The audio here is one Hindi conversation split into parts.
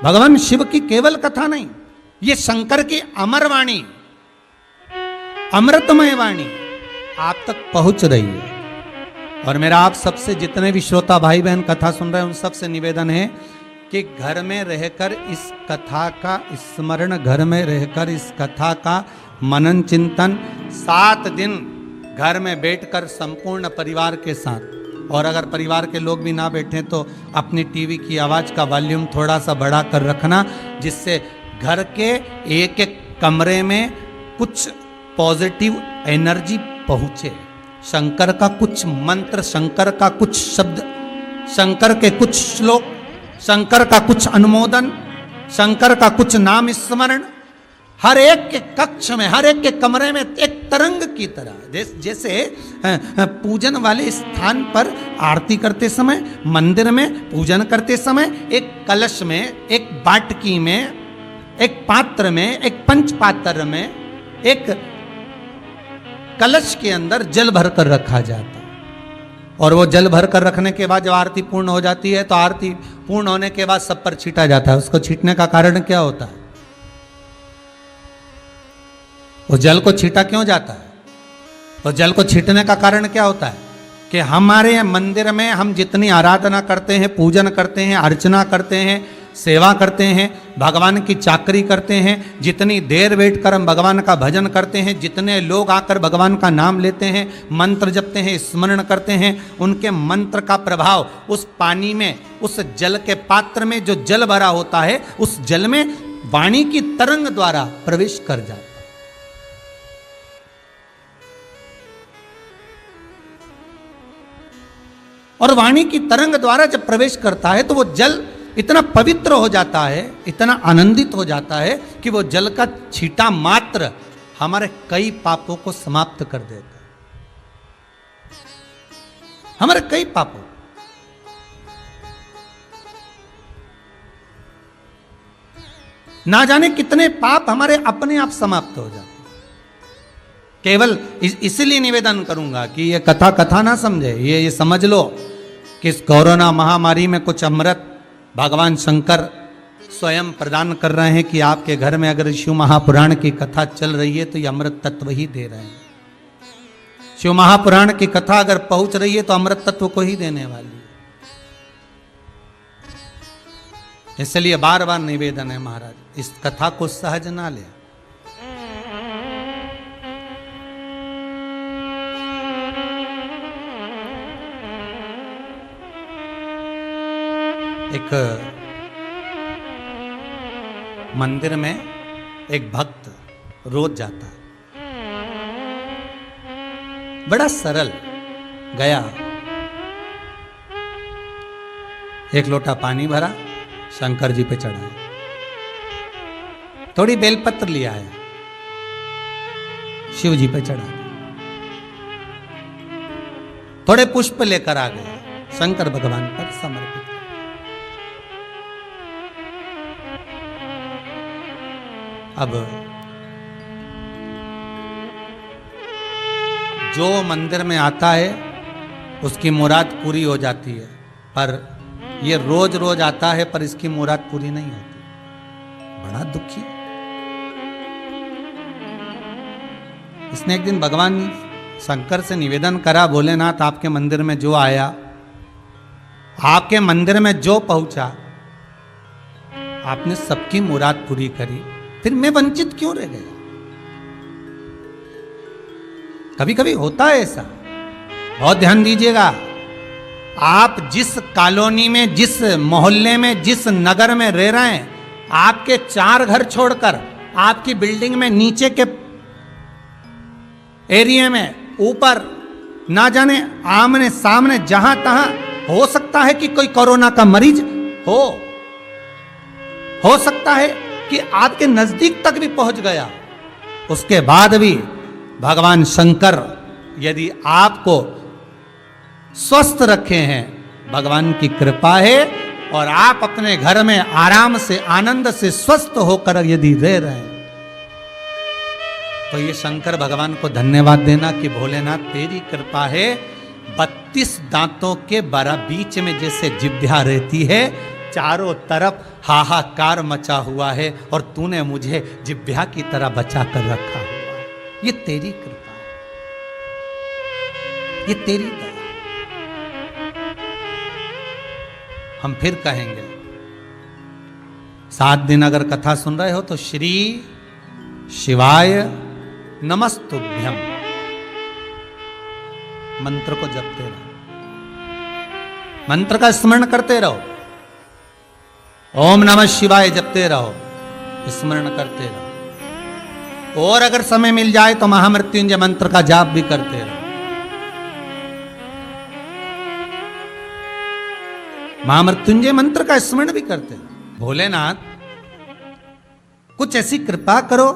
भगवान शिव की केवल कथा नहीं, ये शंकर की अमर वाणी, अमृतमय वाणी आप तक पहुंच रही है। और मेरा आप सबसे जितने भी श्रोता भाई बहन कथा सुन रहे हैं उन सबसे निवेदन है कि घर में रहकर इस कथा का स्मरण, घर में रहकर इस कथा का मनन चिंतन 7 दिन घर में बैठकर संपूर्ण परिवार के साथ, और अगर परिवार के लोग भी ना बैठे तो अपनी टीवी की आवाज़ का वॉल्यूम थोड़ा सा बढ़ा कर रखना, जिससे घर के एक एक कमरे में कुछ पॉजिटिव एनर्जी पहुँचे। शंकर का कुछ मंत्र, शंकर का कुछ शब्द, शंकर के कुछ श्लोक, शंकर का कुछ अनुमोदन, शंकर का कुछ नाम स्मरण हर एक के कक्ष में, हर एक के कमरे में एक तरंग की तरह, जैसे पूजन वाले स्थान पर आरती करते समय, मंदिर में पूजन करते समय एक कलश में, एक बाटकी में, एक पात्र में, एक पंच पात्र में, एक कलश के अंदर जल भर कर रखा जाता है। और वो जल भर कर रखने के बाद जब आरती पूर्ण हो जाती है तो आरती पूर्ण होने के बाद सब पर छीटा जाता है। उसको छीटने का कारण क्या होता है? उस जल को छीटा क्यों जाता है? उस जल को छीटने का कारण क्या होता है कि हमारे मंदिर में हम जितनी आराधना करते हैं, पूजन करते हैं, अर्चना करते हैं, सेवा करते हैं, भगवान की चाकरी करते हैं, जितनी देर बैठकर हम भगवान का भजन करते हैं, जितने लोग आकर भगवान का नाम लेते हैं, मंत्र जपते हैं, स्मरण करते हैं, उनके मंत्र का प्रभाव उस पानी में, उस जल के पात्र में जो जल भरा होता है, उस जल में वाणी की तरंग द्वारा प्रवेश कर जाता है। और वाणी की तरंग द्वारा जब प्रवेश करता है तो वो जल इतना पवित्र हो जाता है, इतना आनंदित हो जाता है कि वो जल का छींटा मात्र हमारे कई पापों को समाप्त कर देता है। हमारे कई पापों, ना जाने कितने पाप हमारे अपने आप समाप्त हो जाते हैं। केवल इसलिए निवेदन करूंगा कि ये कथा ना समझे, ये समझ लो कि इस कोरोना महामारी में कुछ अमृत भगवान शंकर स्वयं प्रदान कर रहे हैं कि आपके घर में अगर शिव महापुराण की कथा चल रही है तो ये अमृत तत्व ही दे रहे हैं। शिव महापुराण की कथा अगर पहुंच रही है तो अमृत तत्व को ही देने वाली है। इसलिए बार बार निवेदन है महाराज, इस कथा को सहज ना ले। एक मंदिर में एक भक्त रोज जाता है, बड़ा सरल गया, एक लोटा पानी भरा, शंकर जी पे चढ़ाया, थोड़ी बेलपत्र लिया आया, शिव जी पे चढ़ा, थोड़े पुष्प लेकर आ गए, शंकर भगवान पर समर्पित। अब जो मंदिर में आता है उसकी मुराद पूरी हो जाती है, पर ये रोज रोज आता है पर इसकी मुराद पूरी नहीं होती। बड़ा दुखी। इसने एक दिन भगवान शंकर से निवेदन करा, भोलेनाथ आपके मंदिर में जो आया, आपके मंदिर में जो पहुंचा, आपने सबकी मुराद पूरी करी, फिर मैं वंचित क्यों रह गया? कभी कभी होता है ऐसा, बहुत ध्यान दीजिएगा। आप जिस कॉलोनी में, जिस मोहल्ले में, जिस नगर में रह रहे हैं, आपके 4 घर छोड़कर आपकी बिल्डिंग में नीचे के एरिया में, ऊपर, ना जाने आमने सामने जहां तहां हो सकता है कि कोई कोरोना का मरीज हो सकता है कि आपके नजदीक तक भी पहुंच गया। उसके बाद भी भगवान शंकर यदि आपको स्वस्थ रखे हैं, भगवान की कृपा है, और आप अपने घर में आराम से, आनंद से, स्वस्थ होकर यदि रह रहे हैं, तो ये शंकर भगवान को धन्यवाद देना कि भोलेनाथ तेरी कृपा है। 32 दांतों के बीच में जैसे जिभ्या रहती है, चारों तरफ हाहाकार मचा हुआ है और तूने मुझे जिब्या की तरह बचा कर रखा हुआ है। ये तेरी कृपा है, ये तेरी दया। हम फिर कहेंगे, 7 दिन अगर कथा सुन रहे हो तो श्री शिवाय नमस्तुभ्यम मंत्र को जपते रहो, मंत्र का स्मरण करते रहो, ओम नमः शिवाय जपते रहो, स्मरण करते रहो। और अगर समय मिल जाए तो महामृत्युंजय मंत्र का जाप भी करते रहो। महामृत्युंजय मंत्र का स्मरण भी करते रहो। भोलेनाथ कुछ ऐसी कृपा करो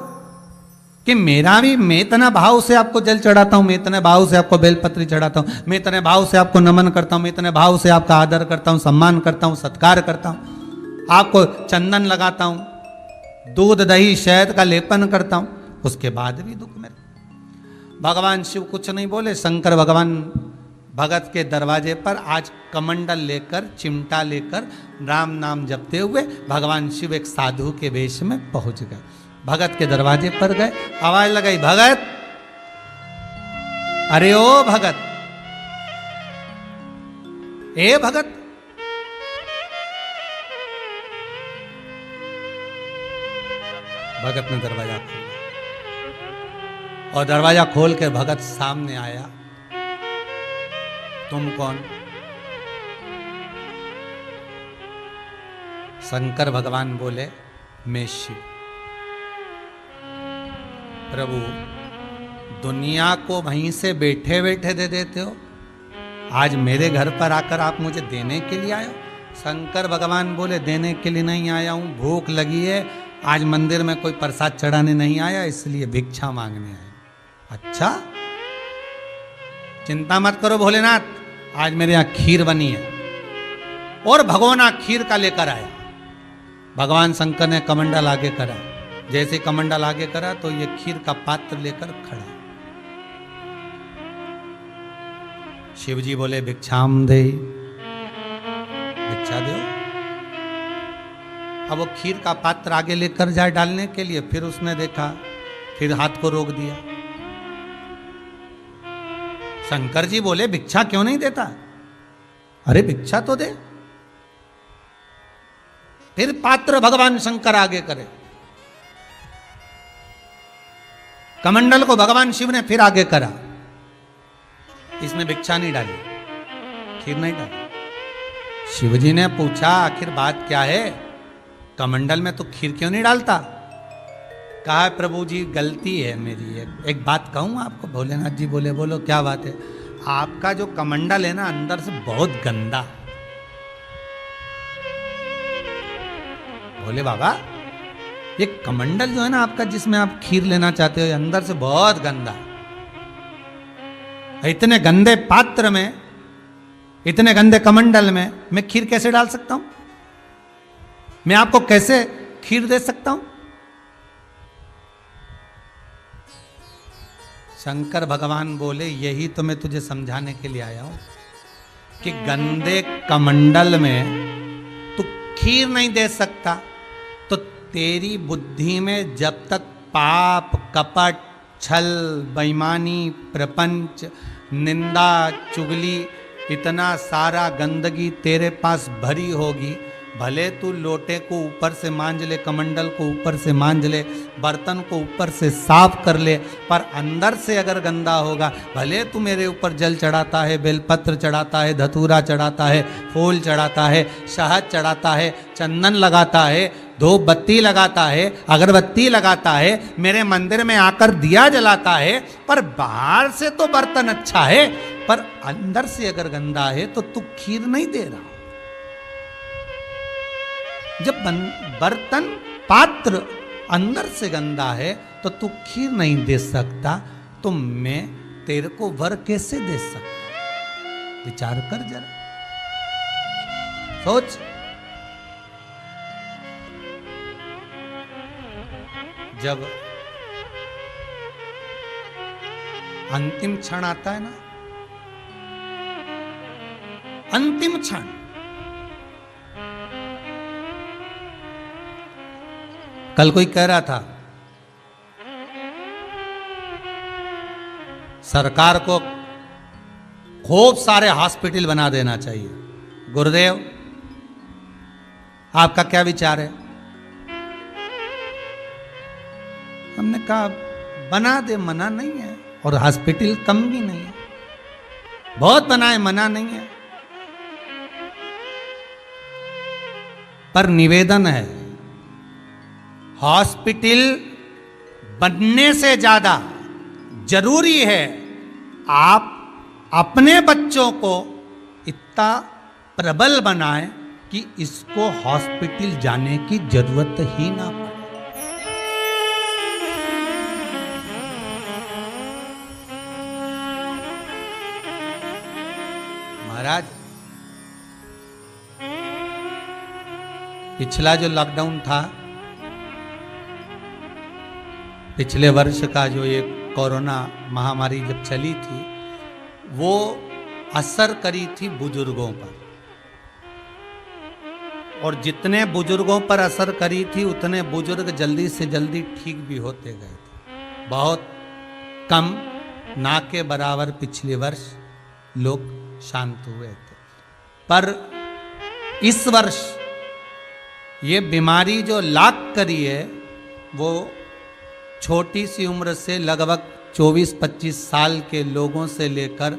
कि मेरा भी, मैं इतना भाव से आपको जल चढ़ाता हूं, मैं इतने भाव से आपको बेलपत्री चढ़ाता हूं, मैं इतने भाव से आपको नमन करता हूं, मैं इतने भाव से आपका आदर करता हूं, सम्मान करता हूं, सत्कार करता हूं, आपको चंदन लगाता हूं, दूध दही शहद का लेपन करता हूं, उसके बाद भी दुख मेरे। भगवान शिव कुछ नहीं बोले। शंकर भगवान भगत के दरवाजे पर आज कमंडल लेकर, चिमटा लेकर राम नाम जपते हुए भगवान शिव एक साधु के वेश में पहुंच गए। भगत के दरवाजे पर गए, आवाज लगाई, भगत, अरे ओ भगत, ए भगत। भगत ने दरवाजा खोला और दरवाजा खोल कर भगत सामने आया। तुम कौन? शंकर भगवान बोले, मैं शिव। प्रभु, दुनिया को वहीं से बैठे बैठे दे देते हो, आज मेरे घर पर आकर आप मुझे देने के लिए आए हो? शंकर भगवान बोले, देने के लिए नहीं आया हूं, भूख लगी है, आज मंदिर में कोई प्रसाद चढ़ाने नहीं आया, इसलिए भिक्षा मांगने आया। अच्छा, चिंता मत करो भोलेनाथ, आज मेरे यहां खीर बनी है और भगोना खीर का लेकर आया। भगवान शंकर ने कमंडल आगे करा, जैसे कमंडल आगे करा तो ये खीर का पात्र लेकर खड़ा। शिवजी बोले, भिक्षाम दे, भिक्षा दो। अब वो खीर का पात्र आगे लेकर जाए डालने के लिए, फिर उसने देखा, फिर हाथ को रोक दिया। शंकर जी बोले, भिक्षा क्यों नहीं देता? अरे भिक्षा तो दे। फिर पात्र भगवान शंकर आगे करे, कमंडल को भगवान शिव ने फिर आगे करा, इसमें भिक्षा नहीं डाली, खीर नहीं डाली। शिवजी ने पूछा, आखिर बात क्या है? कमंडल में तो खीर क्यों नहीं डालता? कहा, प्रभु जी गलती है मेरी, एक बात कहूँ आपको। भोलेनाथ जी बोले, बोलो क्या बात है? आपका जो कमंडल है ना, अंदर से बहुत गंदा। बोले, बाबा ये कमंडल जो है ना आपका, जिसमें आप खीर लेना चाहते हो, अंदर से बहुत गंदा। इतने गंदे पात्र में, इतने गंदे कमंडल में मैं खीर कैसे डाल सकता हूं? मैं आपको कैसे खीर दे सकता हूं? शंकर भगवान बोले, यही तो मैं तुझे समझाने के लिए आया हूं कि गंदे कमंडल में तू खीर नहीं दे सकता, तो तेरी बुद्धि में जब तक पाप, कपट, छल, बेईमानी, प्रपंच, निंदा, चुगली, इतना सारा गंदगी तेरे पास भरी होगी, भले तू लोटे को ऊपर से मांज ले, कमंडल को ऊपर से मांज ले, बर्तन को ऊपर से साफ कर ले, पर अंदर से अगर गंदा होगा, भले तू मेरे ऊपर जल चढ़ाता है, बेलपत्र चढ़ाता है, धतूरा चढ़ाता है, फूल चढ़ाता है, शहद चढ़ाता है, चंदन लगाता है, धूप बत्ती लगाता है, अगरबत्ती लगाता है, मेरे मंदिर में आकर दिया जलाता है, पर बाहर से तो बर्तन अच्छा है, पर अंदर से अगर गंदा है तो तू खीर नहीं दे रहा। जब बर्तन, पात्र अंदर से गंदा है तो तू खीर नहीं दे सकता, तो मैं तेरे को वर कैसे दे सकता? विचार कर जरा, सोच। जब अंतिम क्षण आता है ना, अंतिम क्षण, कल कोई कह रहा था सरकार को खूब सारे हॉस्पिटल बना देना चाहिए। गुरुदेव, आपका क्या विचार है? हमने कहा बना दे, मना नहीं है, और हॉस्पिटल कम भी नहीं है, बहुत बनाए, मना नहीं है, पर निवेदन है हॉस्पिटल बनने से ज्यादा जरूरी है आप अपने बच्चों को इतना प्रबल बनाएं कि इसको हॉस्पिटल जाने की जरूरत ही ना पड़े। महाराज, पिछला जो लॉकडाउन था, पिछले वर्ष का जो ये कोरोना महामारी जब चली थी, वो असर करी थी बुजुर्गों पर, और जितने बुजुर्गों पर असर करी थी उतने बुजुर्ग जल्दी से जल्दी ठीक भी होते गए थे। बहुत कम, ना के बराबर पिछले वर्ष लोग शांत हुए थे, पर इस वर्ष ये बीमारी जो लाग करी है, वो छोटी सी उम्र से लगभग 24-25 साल के लोगों से लेकर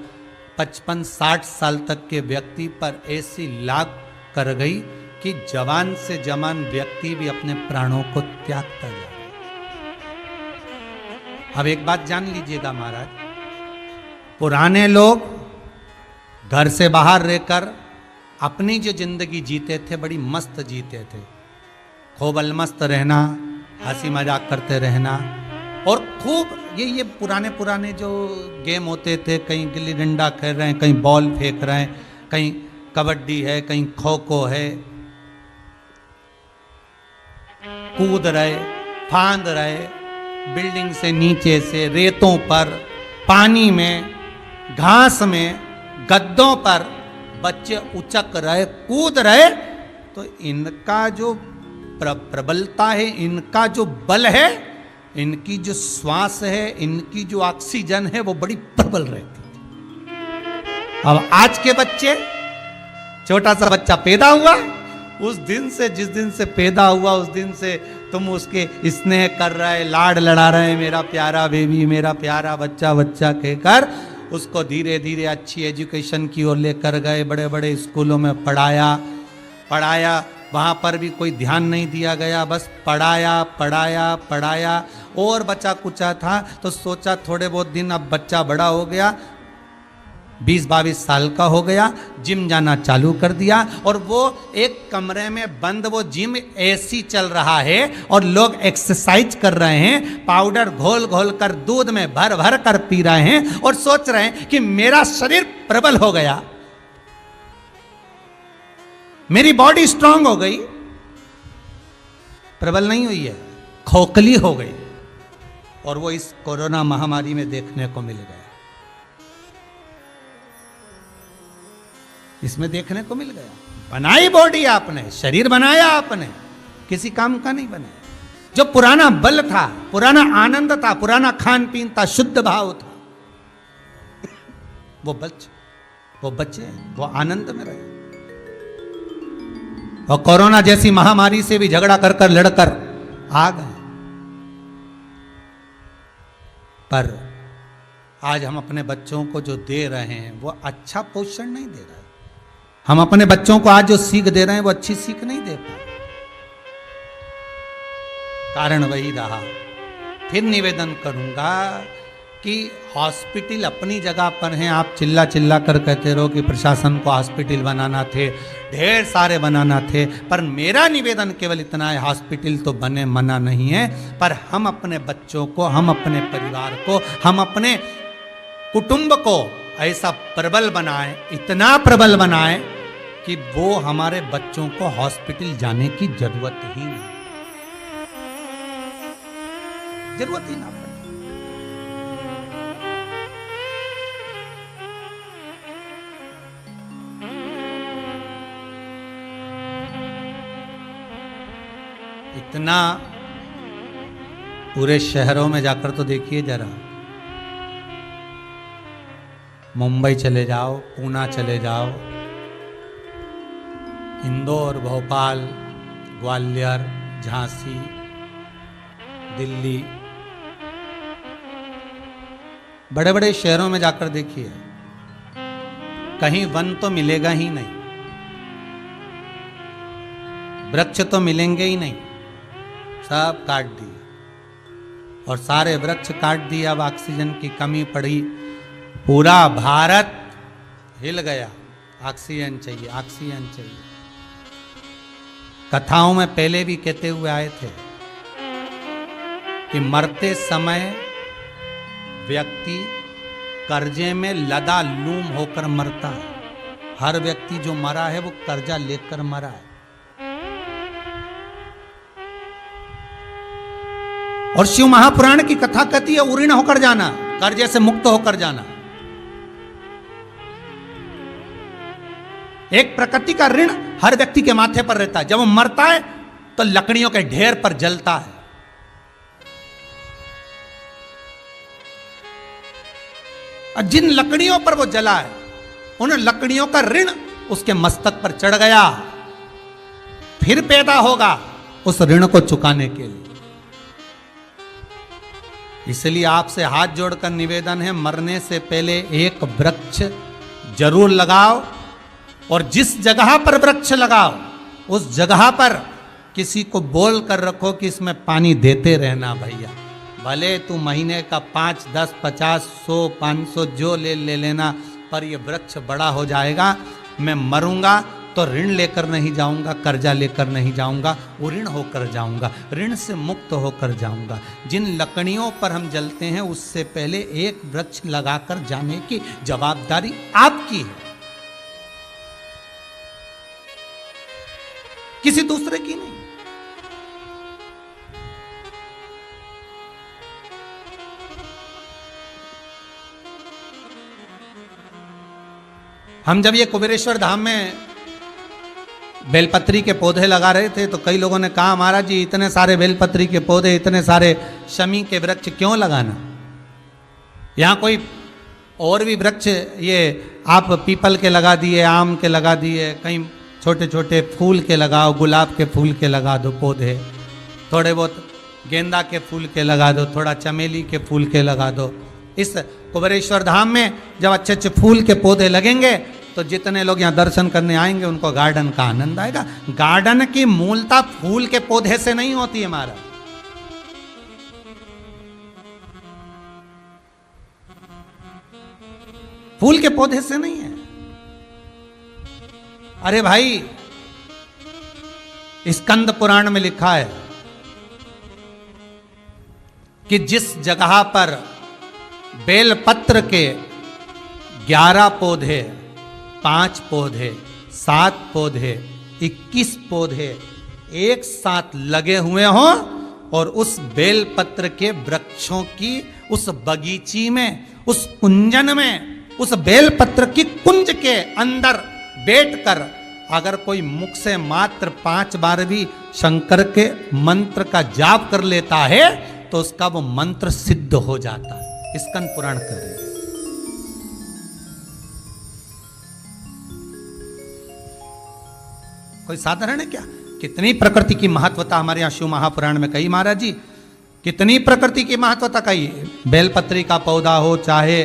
55-60 साल तक के व्यक्ति पर ऐसी लाग कर गई कि जवान से जवान व्यक्ति भी अपने प्राणों को त्यागता जा रहा है। अब एक बात जान लीजिएगा महाराज, पुराने लोग घर से बाहर रहकर अपनी जो जिंदगी जीते थे, बड़ी मस्त जीते थे, खूब अलमस्त रहना, हंसी मजाक करते रहना, और खूब ये पुराने जो गेम होते थे, कहीं गिल्ली डंडा खेल रहे हैं, कहीं बॉल फेंक रहे हैं, कहीं कबड्डी है, कहीं खो खो है, कूद रहे, फांद रहे, बिल्डिंग से नीचे से, रेतों पर, पानी में, घास में, गद्दों पर बच्चे उचक रहे, कूद रहे। तो इनका जो प्रबलता है, इनका जो बल है, इनकी जो श्वास है, इनकी जो ऑक्सीजन है, वो बड़ी प्रबल रहती है। अब आज के बच्चे, छोटा सा बच्चा पैदा हुआ, उस दिन से, जिस दिन से पैदा हुआ, उस दिन से तुम उसके स्नेह कर रहे, लाड लड़ा रहे, मेरा प्यारा बेबी, मेरा प्यारा बच्चा, बच्चा कहकर उसको धीरे धीरे अच्छी एजुकेशन की ओर लेकर गए, बड़े बड़े स्कूलों में पढ़ाया, वहाँ पर भी कोई ध्यान नहीं दिया गया, बस पढ़ाया। और बच्चा कुचा था तो सोचा थोड़े बहुत दिन, अब बच्चा बड़ा हो गया, 20-22 साल का हो गया, जिम जाना चालू कर दिया, और वो एक कमरे में बंद, वो जिम एसी चल रहा है और लोग एक्सरसाइज कर रहे हैं, पाउडर घोल घोल कर दूध में भर भर कर पी रहे हैं, और सोच रहे हैं कि मेरा शरीर प्रबल हो गया, मेरी बॉडी स्ट्रांग हो गई। प्रबल नहीं हुई है, खोखली हो गई, और वो इस कोरोना महामारी में देखने को मिल गया, इसमें देखने को मिल गया। बनाई बॉडी आपने, शरीर बनाया आपने, किसी काम का नहीं बनाया। जो पुराना बल था, पुराना आनंद था, पुराना खान पीन था, शुद्ध भाव था, वो बचे, वो आनंद में रहे। और कोरोना जैसी महामारी से भी झगड़ा कर लड़कर आ गए, पर आज हम अपने बच्चों को जो दे रहे हैं वो अच्छा पोषण नहीं दे रहे। हम अपने बच्चों को आज जो सीख दे रहे हैं वो अच्छी सीख नहीं दे पा रहे। कारण वही रहा। फिर निवेदन करूंगा कि हॉस्पिटल अपनी जगह पर हैं। आप चिल्ला चिल्ला कर कहते रहो कि प्रशासन को हॉस्पिटल बनाना थे, ढेर सारे बनाना थे, पर मेरा निवेदन केवल इतना है, हॉस्पिटल तो बने, मना नहीं है, पर हम अपने बच्चों को, हम अपने परिवार को, हम अपने कुटुंब को ऐसा प्रबल बनाएं, इतना प्रबल बनाएं कि वो हमारे बच्चों को हॉस्पिटल जाने की जरूरत ही ना पड़े। इतना पूरे शहरों में जाकर तो देखिए जरा, मुंबई चले जाओ, पूना चले जाओ, इंदौर, भोपाल, ग्वालियर, झांसी, दिल्ली, बड़े बड़े शहरों में जाकर देखिए, कहीं वन तो मिलेगा ही नहीं, वृक्ष तो मिलेंगे ही नहीं, सब काट दिए। और सारे वृक्ष काट दिए, अब ऑक्सीजन की कमी पड़ी, पूरा भारत हिल गया, ऑक्सीजन चाहिए, ऑक्सीजन चाहिए। कथाओं में पहले भी कहते हुए आए थे कि मरते समय व्यक्ति कर्जे में लदा लूम होकर मरता है। हर व्यक्ति जो मरा है वो कर्जा लेकर मरा है। और शिव महापुराण की कथा कहती है उऋण होकर जाना, कर्जे से मुक्त होकर जाना। एक प्रकृति का ऋण हर व्यक्ति के माथे पर रहता है। जब वो मरता है तो लकड़ियों के ढेर पर जलता है। और जिन लकड़ियों पर वो जला है, उन लकड़ियों का ऋण उसके मस्तक पर चढ़ गया, फिर पैदा होगा उस ऋण को चुकाने के लिए। इसलिए आपसे हाथ जोड़कर निवेदन है, मरने से पहले एक वृक्ष जरूर लगाओ, और जिस जगह पर वृक्ष लगाओ उस जगह पर किसी को बोल कर रखो कि इसमें पानी देते रहना भैया। भले तू महीने का 5, 10, 50, 100, 500 जो ले लेना, पर ये वृक्ष बड़ा हो जाएगा। मैं मरूंगा तो ऋण लेकर नहीं जाऊंगा, कर्जा लेकर नहीं जाऊंगा, ऋण होकर जाऊंगा, ऋण से मुक्त होकर जाऊंगा। जिन लकड़ियों पर हम जलते हैं उससे पहले एक वृक्ष लगाकर जाने की जवाबदारी आपकी है, किसी दूसरे की नहीं। हम जब ये कुबेरेश्वर धाम में बेलपत्री के पौधे लगा रहे थे तो कई लोगों ने कहा महाराज जी इतने सारे बेलपत्री के पौधे, इतने सारे शमी के वृक्ष क्यों लगाना, यहाँ कोई और भी वृक्ष, ये आप पीपल के लगा दिए, आम के लगा दिए, कहीं छोटे छोटे फूल के लगाओ, गुलाब के फूल के लगा दो पौधे, थोड़े बहुत गेंदा के फूल के लगा दो, थोड़ा चमेली के फूल के लगा दो। इस कुबेरेश्वर धाम में जब अच्छे अच्छे फूल के पौधे लगेंगे तो जितने लोग यहाँ दर्शन करने आएंगे उनको गार्डन का आनंद आएगा। गार्डन की मूलता फूल के पौधे से नहीं होती है महाराज। फूल के पौधे से नहीं है। अरे भाई, स्कंद पुराण में लिखा है कि जिस जगह पर बेलपत्र के 11 पौधे, 5 पौधे, 7 पौधे, 21 पौधे एक साथ लगे हुए हों और उस बेलपत्र के वृक्षों की उस बगीची में, उस कुंजन में, उस बेलपत्र की कुंज के अंदर बैठकर अगर कोई मुख से मात्र 5 बार भी शंकर के मंत्र का जाप कर लेता है तो उसका वो मंत्र सिद्ध हो जाता है। स्कंद पुराण कर रहे हैं। कोई साधारण है क्या? कितनी प्रकृति की महत्वता हमारे यहां शिव महापुराण में कही महाराज जी, कितनी प्रकृति की महत्वता कही। बेलपत्री का पौधा हो, चाहे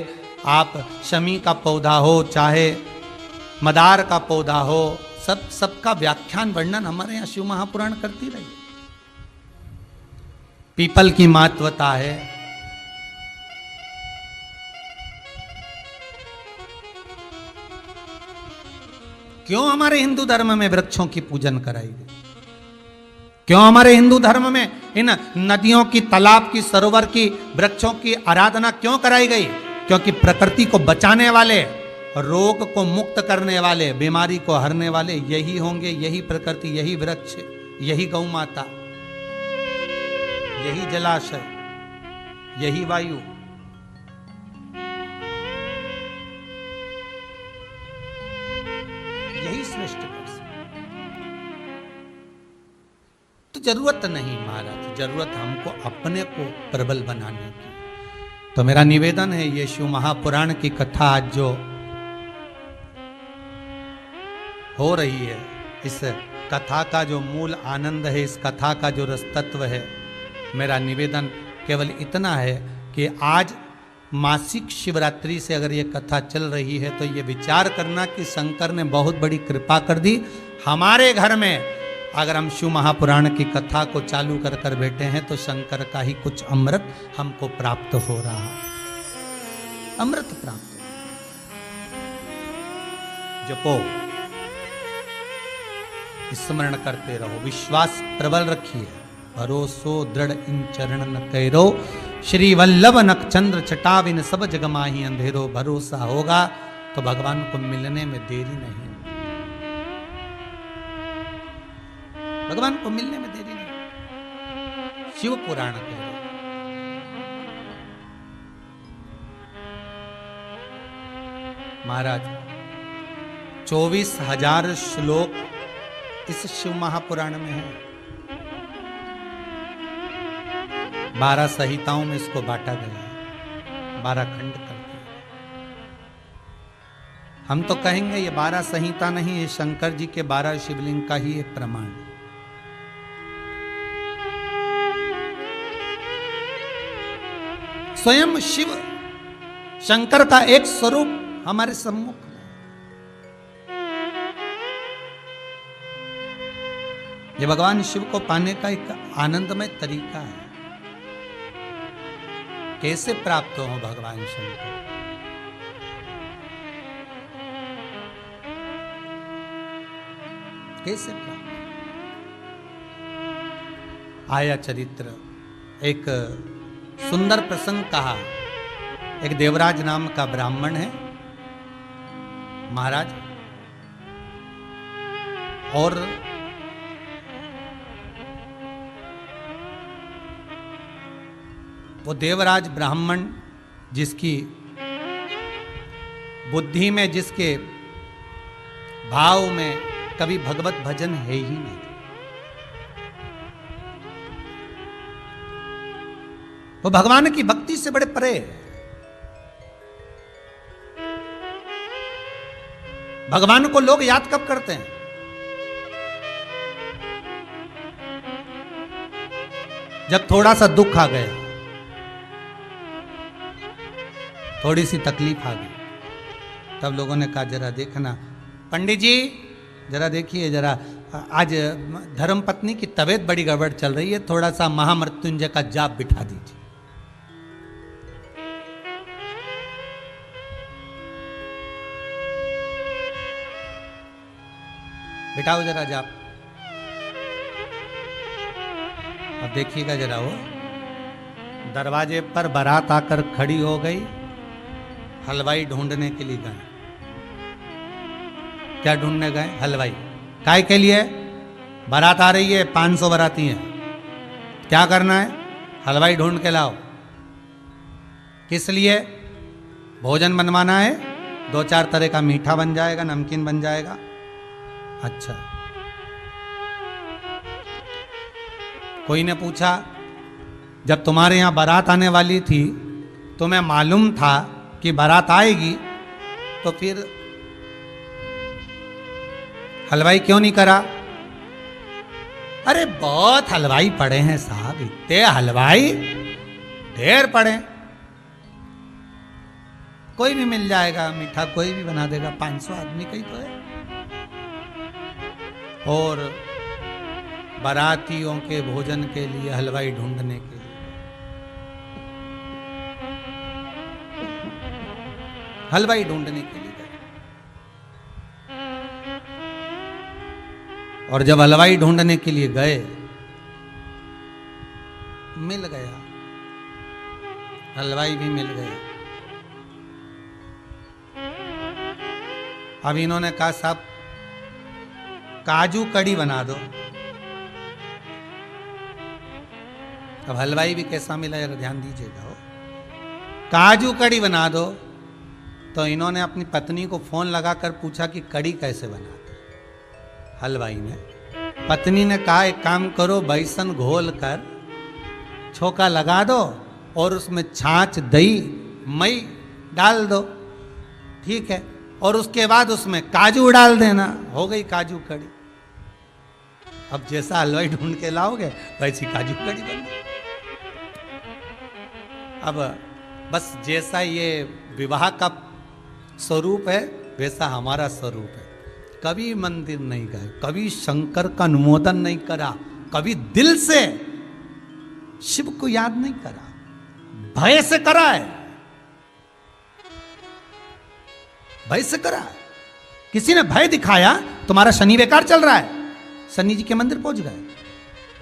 आप शमी का पौधा हो, चाहे मदार का पौधा हो, सबका व्याख्यान वर्णन हमारे यहां शिव महापुराण करती रही। पीपल की महत्वता है। क्यों हमारे हिंदू धर्म में वृक्षों की पूजन कराई गई? क्यों हमारे हिंदू धर्म में इन नदियों की, तालाब की, सरोवर की, वृक्षों की आराधना क्यों कराई गई? क्योंकि प्रकृति को बचाने वाले, रोग को मुक्त करने वाले, बीमारी को हरने वाले यही होंगे, यही प्रकृति, यही वृक्ष, यही गौ माता, यही जलाशय, यही वायु। यही सृष्टि कर सकते। तो जरूरत नहीं महाराज, जरूरत हमको अपने को प्रबल बनाने की। तो मेरा निवेदन है, ये शिव महापुराण की कथा आज जो हो रही है, इस कथा का जो मूल आनंद है, इस कथा का जो रसतत्व है, मेरा निवेदन केवल इतना है कि आज मासिक शिवरात्रि से अगर ये कथा चल रही है तो ये विचार करना कि शंकर ने बहुत बड़ी कृपा कर दी। हमारे घर में अगर हम शिव महापुराण की कथा को चालू कर कर बैठे हैं तो शंकर का ही कुछ अमृत हमको प्राप्त हो रहा है, अमृत प्राप्त। जपो, स्मरण करते रहो, विश्वास प्रबल रखिए, भरोसो दृढ़ इन चरण न कैरो, श्री वल्लभ नक्षचंद्र चटाविन सब जग माही अंधेरो। भरोसा होगा तो भगवान को मिलने में देरी नहीं, भगवान को मिलने में देरी नहीं। शिव पुराण कह रहे महाराज, 24,000 श्लोक इस शिव महापुराण में है। 12 संहिताओं में इसको बांटा गया है, 12 खंड कर दिया। हम तो कहेंगे ये 12 संहिता नहीं, ये शंकर जी के 12 शिवलिंग का ही एक प्रमाण। स्वयं शिव शंकर का एक स्वरूप हमारे सम्मुख है। ये भगवान शिव को पाने का एक आनंदमय तरीका है। कैसे प्राप्त हो भगवान शंकर? कैसे प्राप्त? आया चरित्र, एक सुंदर प्रसंग कहा। एक देवराज नाम का ब्राह्मण है महाराज, और वो देवराज ब्राह्मण जिसकी बुद्धि में, जिसके भाव में कभी भगवत भजन है ही नहीं। वो भगवान की भक्ति से बड़े परे है। भगवान को लोग याद कब करते हैं? जब थोड़ा सा दुख आ गया, थोड़ी सी तकलीफ आ गई, तब लोगों ने कहा जरा देखना पंडित जी, जरा देखिए, जरा आज धर्म पत्नी की तबीयत बड़ी गड़बड़ चल रही है, थोड़ा सा महामृत्युंजय का जाप बिठा दीजिए। बिठाओ जरा जाप। अब देखिएगा जरा, वो दरवाजे पर बारात आकर खड़ी हो गई। हलवाई ढूंढने के लिए गए। क्या ढूंढने गए? हलवाई। काय के लिए? बारात आ रही है, 500 बाराती हैं, क्या करना है? हलवाई ढूंढ के लाओ। किस लिए? भोजन बनवाना है, 2-4 तरह का मीठा बन जाएगा, नमकीन बन जाएगा। अच्छा। कोई ने पूछा, जब तुम्हारे यहां बारात आने वाली थी तुम्हें मालूम था कि बारात आएगी, तो फिर हलवाई क्यों नहीं करा? अरे बहुत हलवाई पड़े हैं साहब, इतने हलवाई ढेर पड़े, कोई भी मिल जाएगा, मीठा कोई भी बना देगा, 500 आदमी का ही तो है। और बारातियों के भोजन के लिए हलवाई ढूंढने के लिए हलवाई ढूंढने के लिए गए। और जब हलवाई ढूंढने के लिए गए, मिल गया, हलवाई भी मिल गया। अब इन्होंने कहा साहब काजू कड़ी बना दो। अब हलवाई भी कैसा मिला यार, ध्यान दीजिएगा। हो काजू कड़ी बना दो। तो इन्होंने अपनी पत्नी को फोन लगाकर पूछा कि कड़ी कैसे बनाते? हलवाई ने पत्नी ने कहा एक काम करो, बेसन घोल कर छोका लगा दो और उसमें छाछ, दही, मई डाल दो, ठीक है, और उसके बाद उसमें काजू डाल देना, हो गई काजू कड़ी। अब जैसा हलवाई ढूंढ के लाओगे वैसी काजू कड़ी बन गई। अब बस जैसा ये विवाह का स्वरूप है वैसा हमारा स्वरूप है। कभी मंदिर नहीं गए, कभी शंकर का अनुमोदन नहीं करा, कभी दिल से शिव को याद नहीं करा, भय से करा है, भय से करा। किसी ने भय दिखाया, तुम्हारा शनि बेकार चल रहा है, शनि जी के मंदिर पहुंच गए।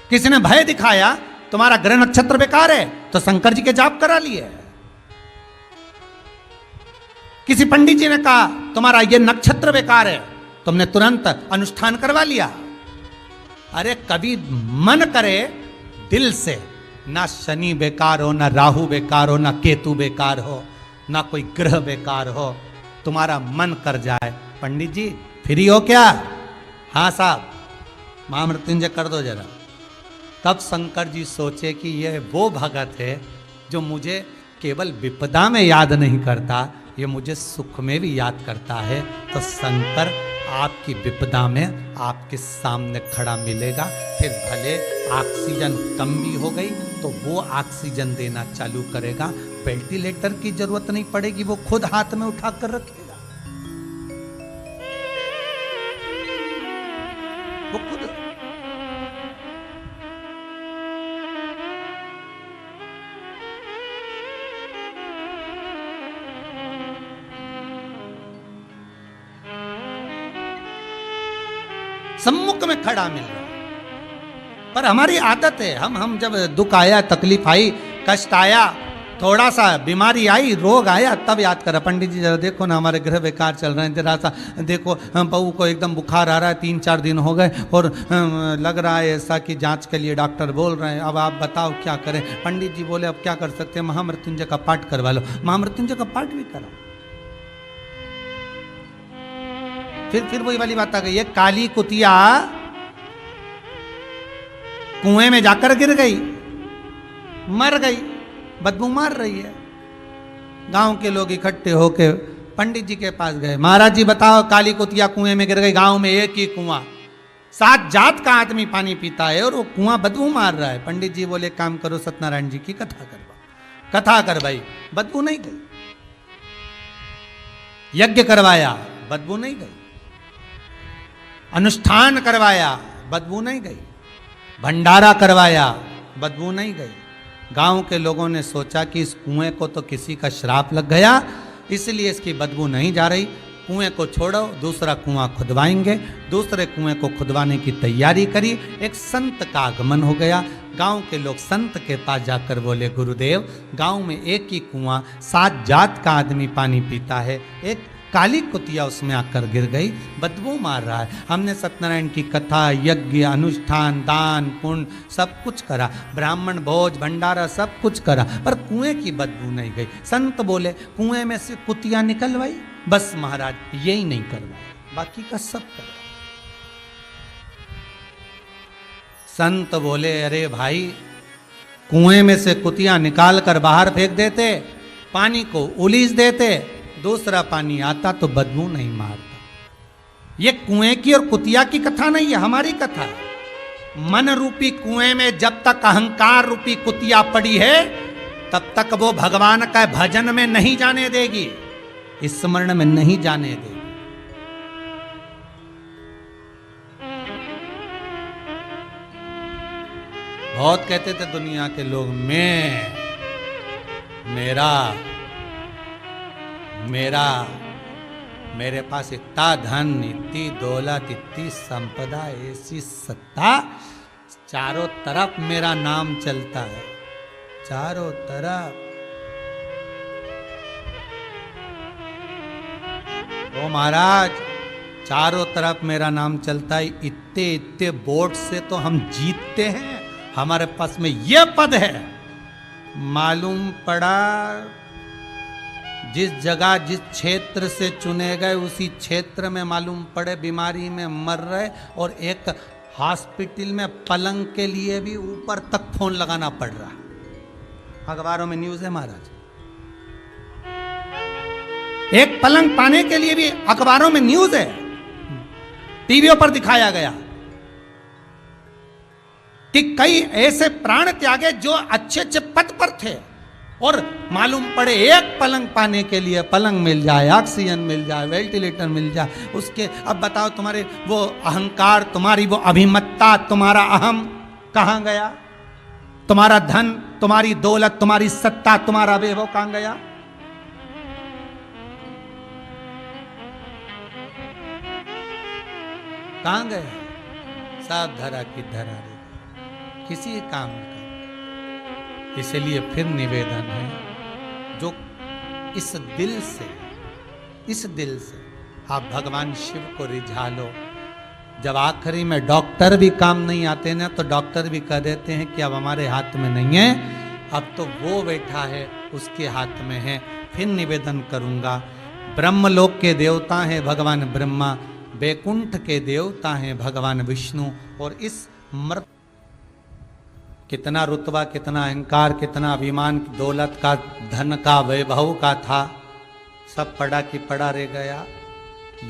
किसी ने भय दिखाया, तुम्हारा ग्रह नक्षत्र बेकार है, तो शंकर जी के जाप करा लिए। किसी पंडित जी ने कहा तुम्हारा ये नक्षत्र बेकार है, तुमने तुरंत अनुष्ठान करवा लिया। अरे कभी मन करे दिल से, ना शनि बेकार हो, ना राहु बेकार हो, ना केतु बेकार हो, ना कोई ग्रह बेकार हो, तुम्हारा मन कर जाए, पंडित जी फ्री हो क्या? हाँ साहब, महामृत्युंजय कर दो जरा। तब शंकर जी सोचे कि यह वो भगत है जो मुझे केवल विपदा में याद नहीं करता, ये मुझे सुख में भी याद करता है। तो शंकर आपकी विपदा में आपके सामने खड़ा मिलेगा। फिर भले ऑक्सीजन कम भी हो गई तो वो ऑक्सीजन देना चालू करेगा। वेंटिलेटर की जरूरत नहीं पड़ेगी, वो खुद हाथ में उठा कर रखेगा, वो खुद। सम्मुख में खड़ा मिल रहा है। पर हमारी आदत है, हम जब दुख आया, तकलीफ आई, कष्ट आया, थोड़ा सा बीमारी आई, रोग आया, तब याद करा पंडित जी जरा देखो ना हमारे ग्रह बेकार चल रहे हैं, जरा सा देखो बहू को एकदम बुखार आ रहा है, 3-4 दिन हो गए और लग रहा है ऐसा कि जांच के लिए डॉक्टर बोल रहे हैं, अब आप बताओ क्या करें। पंडित जी बोले अब क्या कर सकते हैं, महामृत्युंजय का पाठ करवा लो। महामृत्युंजय का पाठ भी करा। फिर वही वाली बात आ गई, ये काली कुतिया कुएं में जाकर गिर गई, मर गई, बदबू मार रही है। गांव के लोग इकट्ठे होके पंडित जी के पास गए, महाराज जी बताओ काली कुतिया कुएं में गिर गई, गांव में एक ही कुआं, 7 जात का आदमी पानी पीता है और वो कुआं बदबू मार रहा है। पंडित जी बोले काम करो, सत्यनारायण जी की कथा करवा। कथा करवाई, बदबू नहीं गई। यज्ञ करवाया, बदबू नहीं गई। अनुष्ठान करवाया, बदबू नहीं गई। भंडारा करवाया, बदबू नहीं गई। गांव के लोगों ने सोचा कि इस कुएं को तो किसी का श्राप लग गया, इसलिए इसकी बदबू नहीं जा रही, कुएं को छोड़ो, दूसरा कुआं खुदवाएंगे। दूसरे कुएं को खुदवाने की तैयारी करी। एक संत का आगमन हो गया। गांव के लोग संत के पास जाकर बोले गुरुदेव, गांव में एक ही कुआं, 7 जात का आदमी पानी पीता है, एक काली कुतिया उसमें आकर गिर गई, बदबू मार रहा है। हमने सत्यनारायण की कथा, यज्ञ, अनुष्ठान, दान, पुण्य सब कुछ करा, ब्राह्मण भोज भंडारा सब कुछ करा, पर कुएं की बदबू नहीं गई। संत बोले कुएं में से कुतिया निकलवाई, बस महाराज यही नहीं करवाया, बाकी का सब करवा। संत बोले अरे भाई, कुएं में से कुतिया निकाल कर बाहर फेंक देते, पानी को उलीस देते, दूसरा पानी आता तो बदबू नहीं मारता। ये कुएं की और कुतिया की कथा नहीं है, हमारी कथा है। मन रूपी कुएं में जब तक अहंकार रूपी कुतिया पड़ी है, तब तक वो भगवान का भजन में नहीं जाने देगी, स्मरण में नहीं जाने देगी। बहुत कहते थे दुनिया के लोग, मैं, मेरा, मेरे पास इतना धन, इतनी दौलत, इतनी संपदा, ऐसी सत्ता, चारों तरफ मेरा नाम चलता है, चारों तरफ। ओ महाराज, चारों तरफ मेरा नाम चलता है, इतने इतने वोट से तो हम जीतते हैं, हमारे पास में ये पद है। मालूम पड़ा जिस जगह जिस क्षेत्र से चुने गए उसी क्षेत्र में मालूम पड़े बीमारी में मर रहे और एक हॉस्पिटल में पलंग के लिए भी ऊपर तक फोन लगाना पड़ रहा है। अखबारों में न्यूज है महाराज, एक पलंग पाने के लिए भी अखबारों में न्यूज है, टीवियों पर दिखाया गया कि कई ऐसे प्राण त्यागे जो अच्छे अच्छे पद पर थे और मालूम पड़े एक पलंग पाने के लिए पलंग मिल जाए, ऑक्सीजन मिल जाए, वेंटिलेटर मिल जाए, उसके अब बताओ तुम्हारे वो अहंकार, तुम्हारी वो अभिमत्ता, तुम्हारा अहम कहां गया? तुम्हारा धन, तुम्हारी दौलत, तुम्हारी सत्ता, तुम्हारा वैभव कहां गया? कहां गया? सब धरा की धरा रे, किसी काम का। इसलिए फिर निवेदन है, जो इस दिल से आप भगवान शिव को रिझा लो। जब आखिरी में डॉक्टर भी काम नहीं आते ना, तो डॉक्टर भी कह देते हैं कि अब हमारे हाथ में नहीं है, अब तो वो बैठा है उसके हाथ में है। फिर निवेदन करूंगा, ब्रह्मलोक के देवता हैं भगवान ब्रह्मा, बैकुंठ के देवता हैं भगवान विष्णु, और इस मृत कितना रुतबा, कितना अहंकार, कितना अभिमान, दौलत का, धन का, वैभव का था, सब पड़ा की पड़ा रह गया।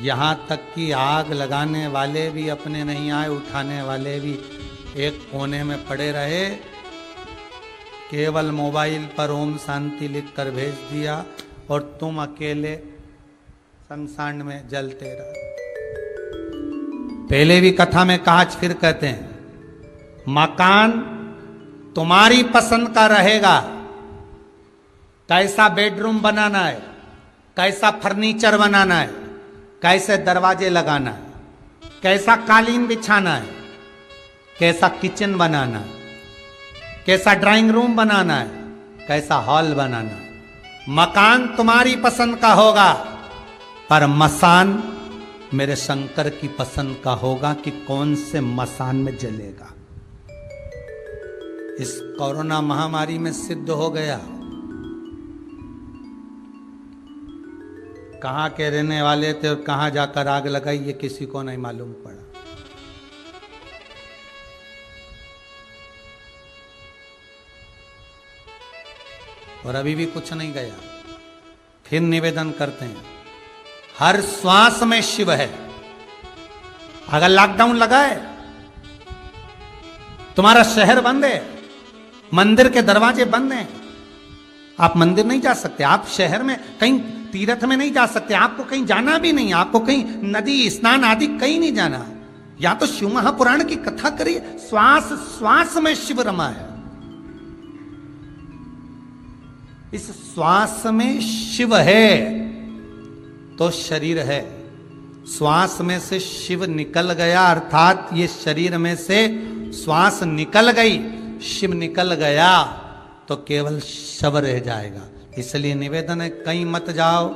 यहाँ तक कि आग लगाने वाले भी अपने नहीं आए, उठाने वाले भी एक कोने में पड़े रहे, केवल मोबाइल पर ओम शांति लिखकर भेज दिया और तुम अकेले शमशान में जलते रहे। पहले भी कथा में कहा, फिर कहते हैं, मकान तुम्हारी पसंद का रहेगा, कैसा बेडरूम बनाना है, कैसा फर्नीचर बनाना है, कैसे दरवाजे लगाना है, कैसा कालीन बिछाना है, कैसा किचन बनाना है, कैसा ड्राइंग रूम बनाना है, कैसा हॉल बनाना है। मकान तुम्हारी पसंद का होगा, पर मसान मेरे शंकर की पसंद का होगा कि कौन से मसान में जलेगा। इस कोरोना महामारी में सिद्ध हो गया, कहां के रहने वाले थे और कहां जाकर आग लगाई ये किसी को नहीं मालूम पड़ा। और अभी भी कुछ नहीं गया। फिर निवेदन करते हैं, हर श्वास में शिव है। अगर लॉकडाउन लगा है, तुम्हारा शहर बंद है, मंदिर के दरवाजे बंद हैं, आप मंदिर नहीं जा सकते, आप शहर में कहीं तीर्थ में नहीं जा सकते, आपको कहीं जाना भी नहीं, आपको कहीं नदी स्नान आदि कहीं नहीं जाना। या तो शिव महापुराण की कथा करिए, श्वास श्वास में शिव रमा है। इस श्वास में शिव है तो शरीर है, श्वास में से शिव निकल गया, अर्थात ये शरीर में से श्वास निकल गई, शिव निकल गया तो केवल शव रह जाएगा। इसलिए निवेदन है, कहीं मत जाओ,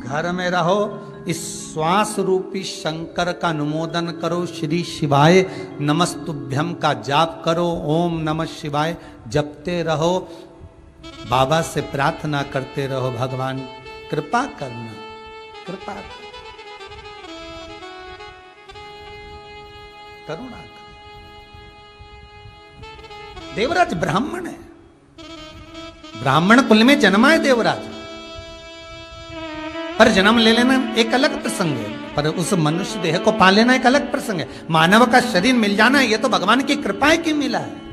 घर में रहो, इस श्वास रूपी शंकर का अनुमोदन करो, श्री शिवाय नमस्तुभ्यम का जाप करो, ओम नमः शिवाय जपते रहो, बाबा से प्रार्थना करते रहो, भगवान कृपा करना, कृपा करुणा। देवराज ब्राह्मण है, ब्राह्मण कुल में जन्मा है देवराज, पर जन्म ले लेना एक अलग प्रसंग है, पर उस मनुष्य देह को पा लेना एक अलग प्रसंग है। मानव का शरीर मिल जाना ये तो भगवान की कृपा है कि मिला है।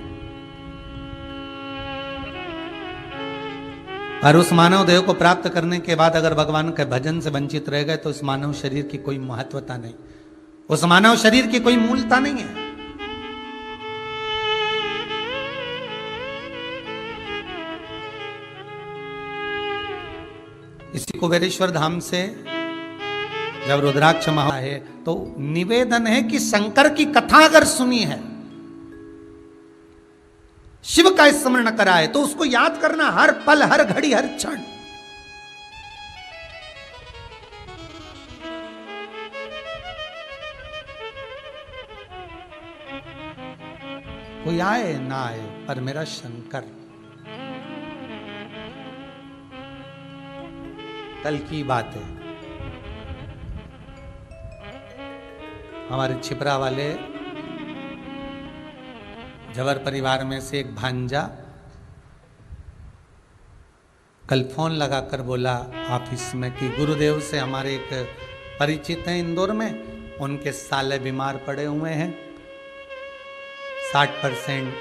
और उस मानव देह को प्राप्त करने के बाद अगर भगवान के भजन से वंचित रह गए तो उस मानव शरीर की कोई महत्वता नहीं, उस मानव शरीर की कोई मूलता नहीं है। इसी कुबेरेश्वर धाम से जब रुद्राक्ष महा है तो निवेदन है कि शंकर की कथा अगर सुनी है, शिव का स्मरण करा है, तो उसको याद करना हर पल, हर घड़ी, हर क्षण। कोई आए ना आए, पर मेरा शंकर। कल की बात है, हमारे छिपरा वाले जवर परिवार में से एक भांजा कल फोन लगाकर बोला ऑफिस में कि गुरुदेव से हमारे एक परिचित हैं इंदौर में, उनके साले बीमार पड़े हुए हैं, 60%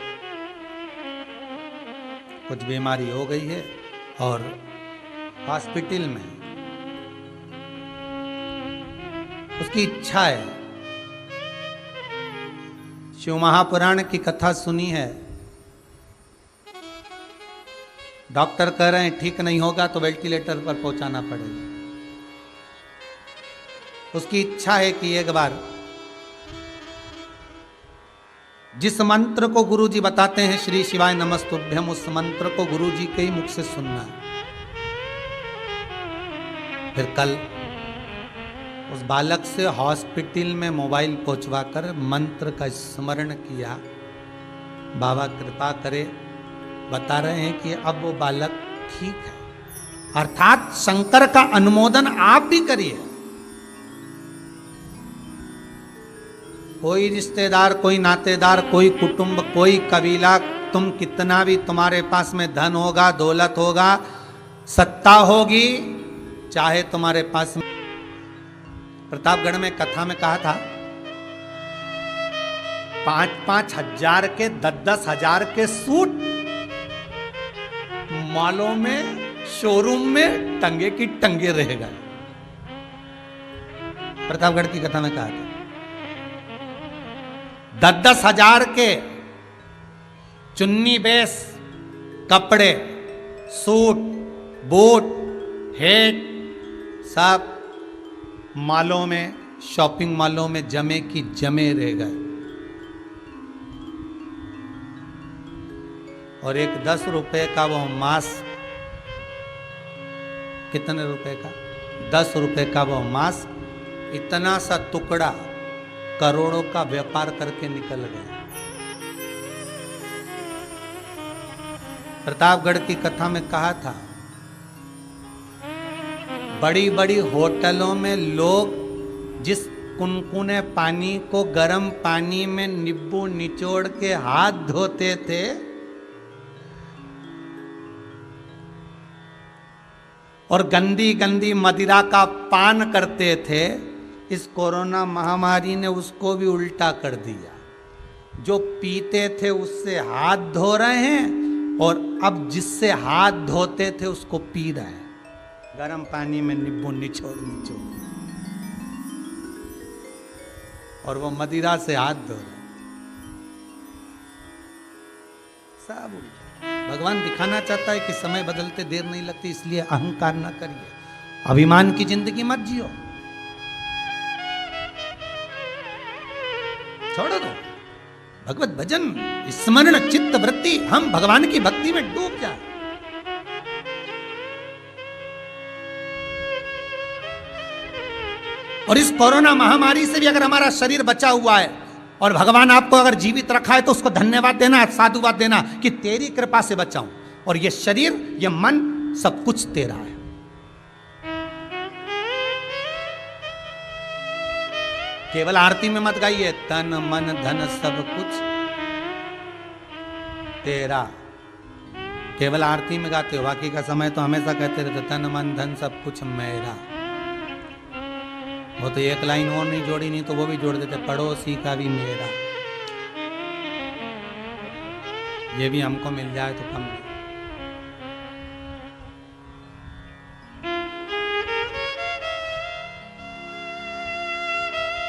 कुछ बीमारी हो गई है और हॉस्पिटल में। उसकी इच्छा है, शिव महापुराण की कथा सुनी है, डॉक्टर कह रहे हैं ठीक नहीं होगा तो वेंटिलेटर पर पहुंचाना पड़ेगा। उसकी इच्छा है कि एक बार जिस मंत्र को गुरु जी बताते हैं श्री शिवाय नमस्तुभ्यम, उस मंत्र को गुरु जी के ही मुख से सुनना है। फिर कल उस बालक से हॉस्पिटल में मोबाइल पहुंचवाकर मंत्र का स्मरण किया। बाबा कृपा करे, बता रहे हैं कि अब वो बालक ठीक है, अर्थात शंकर का अनुमोदन आप भी करिए। कोई रिश्तेदार, कोई नातेदार, कोई कुटुंब, कोई कबीला, तुम कितना भी तुम्हारे पास में धन होगा, दौलत होगा, सत्ता होगी, चाहे तुम्हारे पास में, प्रतापगढ़ में कथा में कहा था 5-5 हजार के 10-10 हजार के सूट मॉलों में, शोरूम में टंगे की टंगे रह गए। प्रतापगढ़ की कथा में कहा था 10-10 हजार के चुन्नी बेस कपड़े, सूट, बूट, हेट सब मॉलों में, शॉपिंग मॉलों में जमे की जमे रह गए। और एक 10 रुपए का वो मास्क, कितने रुपए का? 10 रुपए का वो मास्क, इतना सा टुकड़ा करोड़ों का व्यापार करके निकल गया। प्रतापगढ़ की कथा में कहा था बड़ी बड़ी होटलों में लोग जिस कुनकुने पानी को गर्म पानी में नींबू निचोड़ के हाथ धोते थे, और गंदी गंदी मदिरा का पान करते थे, इस कोरोना महामारी ने उसको भी उल्टा कर दिया। जो पीते थे उससे हाथ धो रहे हैं और अब जिससे हाथ धोते थे उसको पी रहे हैं, गर्म पानी में नींबू निचोड़ निचोड़, और वो मदिरा से हाथ धो रहे। सब उल्टा। भगवान दिखाना चाहता है कि समय बदलते देर नहीं लगती, इसलिए अहंकार ना करिए, अभिमान की जिंदगी मत जियो, छोड़ दो। भगवत भजन, स्मरण, चित्त वृत्ति, हम भगवान की भक्ति में डूब जाए। और इस कोरोना महामारी से भी अगर हमारा शरीर बचा हुआ है और भगवान आपको अगर जीवित रखा है तो उसको धन्यवाद देना, साधुवाद देना कि तेरी कृपा से बचाऊं, और ये शरीर, ये मन, सब कुछ तेरा है। केवल आरती में मत गाइए तन मन धन सब कुछ तेरा, केवल आरती में गाते हो, बाकी का समय तो हमेशा कहते रहते तन मन धन सब कुछ मेरा। वो तो एक लाइन और नहीं जोड़ी, नहीं तो वो भी जोड़ देते, पड़ोसी का भी मेरा। ये भी हमको मिल जाए तो कम नहीं।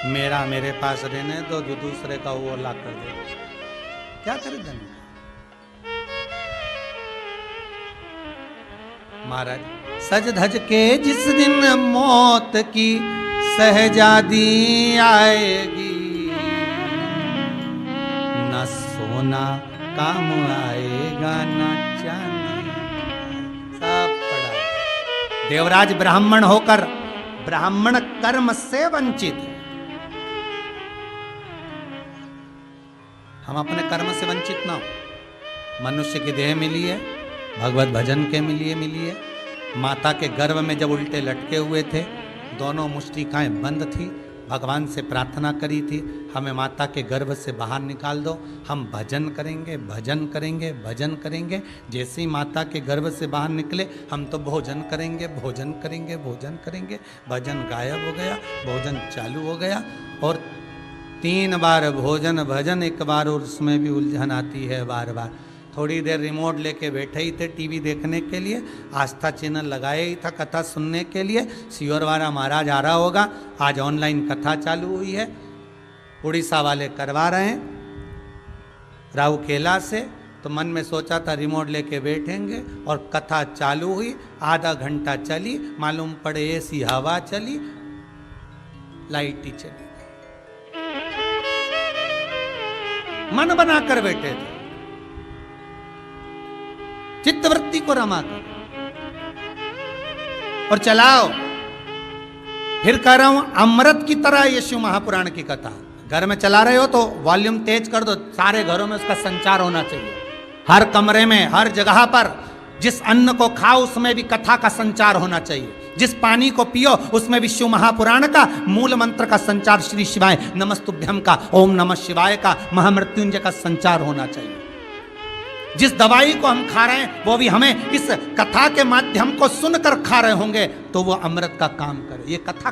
मेरा मेरे पास रहने दो, जो दूसरे का वो ला कर दे, क्या करे धन का। महाराज सज धज के जिस दिन मौत की सहजादी आएगी, न सोना काम आएगा न चांदी। सब पड़ा। देवराज ब्राह्मण होकर ब्राह्मण कर्म से वंचित है। हम अपने कर्म से वंचित ना हो। मनुष्य की देह मिली है, भगवत भजन के मिली है। माता के गर्भ में जब उल्टे लटके हुए थे, दोनों मुष्टिकाएं बंद थी, भगवान से प्रार्थना करी थी, हमें माता के गर्भ से बाहर निकाल दो, हम भजन करेंगे भजन करेंगे भजन करेंगे। जैसे ही माता के गर्भ से बाहर निकले हम तो भोजन करेंगे भोजन करेंगे भोजन करेंगे। भजन गायब हो गया, भोजन चालू हो गया और 3 बार भोजन भजन, एक बार और उसमें भी उलझन आती है बार बार। थोड़ी देर रिमोट लेके बैठे ही थे टीवी देखने के लिए, आस्था चैनल लगाए ही था कथा सुनने के लिए। सियोरवाड़ा महाराज आ रहा होगा, आज ऑनलाइन कथा चालू हुई है, उड़ीसा वाले करवा रहे हैं राउकेला से। तो मन में सोचा था रिमोट लेके बैठेंगे और कथा चालू हुई, आधा घंटा चली, मालूम पड़े ऐसी हवा चली, लाइट ही चली। मन बनाकर बैठे थे, चित्तवृत्ति को रमा कर और चलाओ। फिर कह रहा हूं अमृत की तरह ये शिव महापुराण की कथा। घर में चला रहे हो तो वॉल्यूम तेज कर दो, सारे घरों में उसका संचार होना चाहिए। हर कमरे में, हर जगह पर, जिस अन्न को खाओ उसमें भी कथा का संचार होना चाहिए। जिस पानी को पियो उसमें भी शिव महापुराण का मूल मंत्र का संचार, श्री शिवाय नमस्तुभ्यम का, ओम नमः शिवाय का, महामृत्युंजय का संचार होना चाहिए। जिस दवाई को हम खा रहे हैं वो भी हमें इस कथा के माध्यम को सुनकर खा रहे होंगे तो वो अमृत का काम करे। ये कथा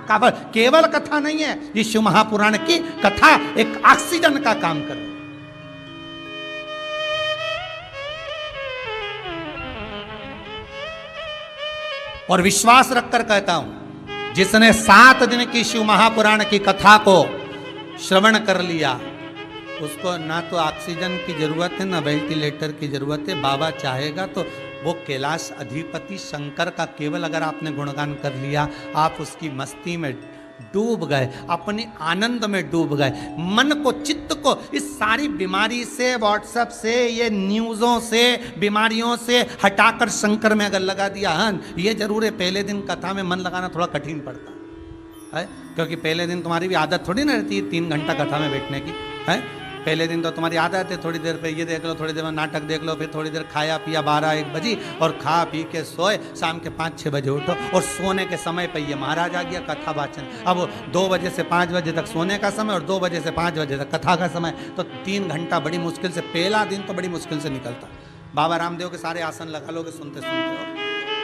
केवल कथा नहीं है, ये शिव महापुराण की कथा एक ऑक्सीजन का काम करे। और विश्वास रखकर कहता हूं, जिसने 7 दिन की शिव महापुराण की कथा को श्रवण कर लिया उसको ना तो ऑक्सीजन की जरूरत है ना वेंटिलेटर की जरूरत है। बाबा चाहेगा तो वो कैलाश अधिपति शंकर का केवल अगर आपने गुणगान कर लिया, आप उसकी मस्ती में डूब गए, अपने आनंद में डूब गए। मन को, चित्त को इस सारी बीमारी से, व्हाट्सएप से, ये न्यूज़ों से, बीमारियों से हटाकर शंकर में अगर लगा दिया। हाँ, ये जरूर है पहले दिन कथा में मन लगाना थोड़ा कठिन पड़ता है, क्योंकि पहले दिन तुम्हारी भी आदत थोड़ी ना रहती है 3 घंटा कथा में बैठने की है। पहले दिन तो तुम्हारी आदत है थोड़ी देर पे ये देख लो, थोड़ी देर में नाटक देख लो, फिर थोड़ी देर खाया पिया 12-1 बजे और खा पी के सोए, शाम के 5-6 बजे उठो और सोने के समय पे ये महाराज आ गया कथा वाचन। अब 2 बजे से 5 बजे तक सोने का समय और 2 बजे से 5 बजे तक कथा का समय, तो 3 घंटा बड़ी मुश्किल से, पहला दिन तो बड़ी मुश्किल से निकलता। बाबा रामदेव के सारे आसन लगा लोगे सुनते सुनते,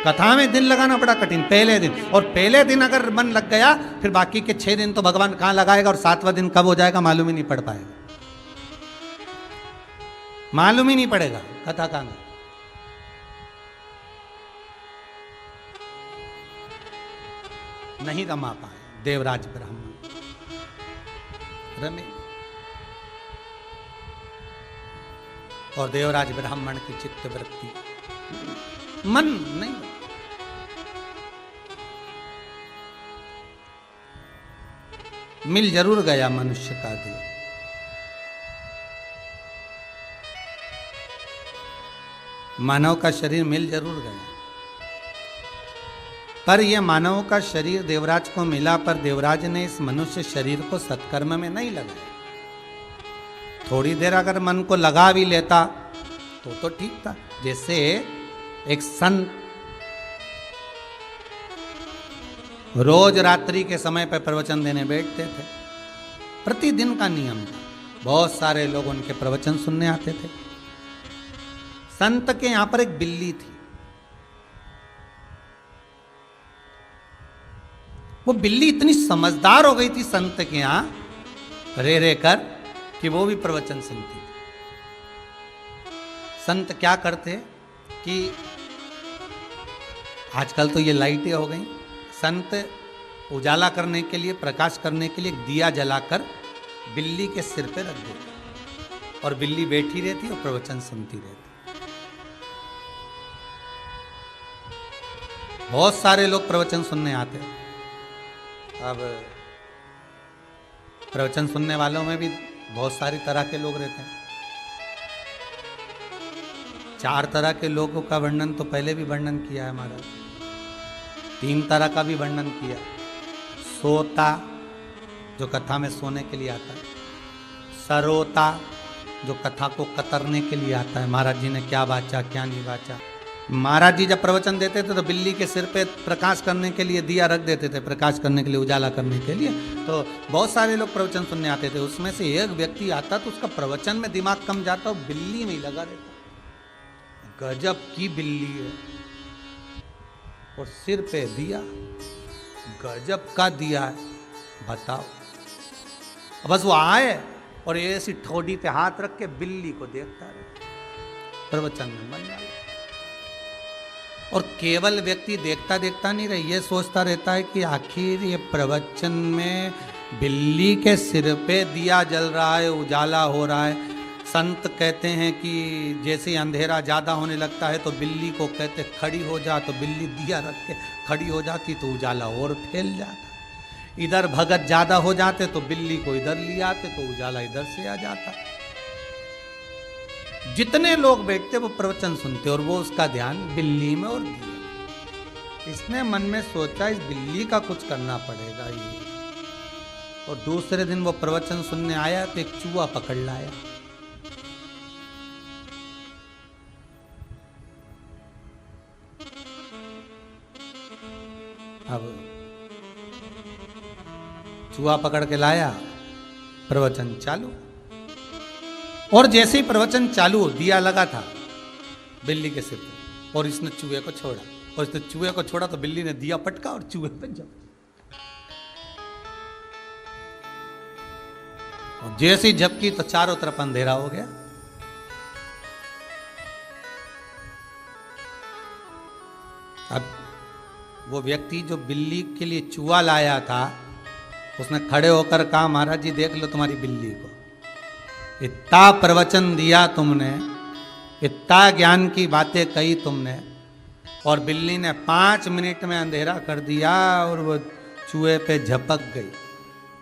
कथा में दिन लगाना बड़ा कठिन पहले दिन। और पहले दिन अगर मन लग गया फिर बाकी के 6 दिन तो भगवान कहाँ लगाएगा, और 7वां दिन कब हो जाएगा मालूम ही नहीं पड़ पाएगा, मालूम ही नहीं पड़ेगा कथा का। नहीं रमा पाए देवराज ब्राह्मण रमे, और देवराज ब्राह्मण की चित्त वृत्ति मन नहीं, मिल जरूर गया मनुष्य का दिल। मानव का शरीर मिल जरूर गया, पर यह मानव का शरीर देवराज को मिला, पर देवराज ने इस मनुष्य शरीर को सत्कर्म में नहीं लगाया। थोड़ी देर अगर मन को लगा भी लेता तो ठीक था। जैसे एक संत रोज रात्रि के समय पर प्रवचन देने बैठते थे, प्रतिदिन का नियम था, बहुत सारे लोग उनके प्रवचन सुनने आते थे। संत के यहां पर एक बिल्ली थी, वो बिल्ली इतनी समझदार हो गई थी संत के यहां रह कर कि वो भी प्रवचन सुनती। संत क्या करते कि आजकल तो ये लाइटें हो गई, संत उजाला करने के लिए, प्रकाश करने के लिए एक दिया जलाकर बिल्ली के सिर पे रख देते और बिल्ली बैठी रहती और प्रवचन सुनती रहती। बहुत सारे लोग प्रवचन सुनने आते। अब प्रवचन सुनने वालों में भी बहुत सारी तरह के लोग रहते हैं। 4 तरह के लोगों का वर्णन तो पहले भी वर्णन किया है हमारा, 3 तरह का भी वर्णन किया। सोता जो कथा में सोने के लिए आता है, सरोता जो कथा को कतरने के लिए आता है, महाराज जी ने क्या बाचा क्या नहीं बाचा, महाराज जी जब प्रवचन देते थे तो बिल्ली के सिर पे प्रकाश करने के लिए दिया रख देते थे, प्रकाश करने के लिए, उजाला करने के लिए। तो बहुत सारे लोग प्रवचन सुनने आते थे, उसमें से एक व्यक्ति आता तो उसका प्रवचन में दिमाग कम जाता और बिल्ली में ही लगा रहता। गजब की बिल्ली है, और सिर पे दिया, गजब का दिया है, बताओ। बस वो आए और ऐसी ठोडी पे हाथ रख के बिल्ली को देखता रहे, प्रवचन में मन डाला। और केवल व्यक्ति देखता देखता नहीं रहे, ये सोचता रहता है कि आखिर ये प्रवचन में बिल्ली के सिर पे दिया जल रहा है, उजाला हो रहा है। संत कहते हैं कि जैसे अंधेरा ज़्यादा होने लगता है तो बिल्ली को कहते खड़ी हो जा, तो बिल्ली दिया रख के खड़ी हो जाती तो उजाला और फैल जाता। इधर भगत ज़्यादा हो जाते तो बिल्ली को इधर ले आते तो उजाला इधर से आ जाता। जितने लोग बैठते वो प्रवचन सुनते और वो उसका ध्यान बिल्ली में और दिया। इसने मन में सोचा इस बिल्ली का कुछ करना पड़ेगा ये। और दूसरे दिन वो प्रवचन सुनने आया तो एक चूहा पकड़ लाया। अब चूहा पकड़ के लाया, प्रवचन चालू, और जैसे ही प्रवचन चालू दिया लगा था बिल्ली के सिर पे, और इसने चूहे को छोड़ा, और इसने चूहे को छोड़ा तो बिल्ली ने दिया पटका और चूहे पे जब, और जैसे ही झपकी तो चारों तरफ अंधेरा हो गया। अब वो व्यक्ति जो बिल्ली के लिए चूहा लाया था उसने खड़े होकर कहा, महाराज जी देख लो तुम्हारी बिल्ली को, इतना प्रवचन दिया तुमने, इतना ज्ञान की बातें कही तुमने, और बिल्ली ने 5 मिनट में अंधेरा कर दिया और वो चूहे पे झपक गई।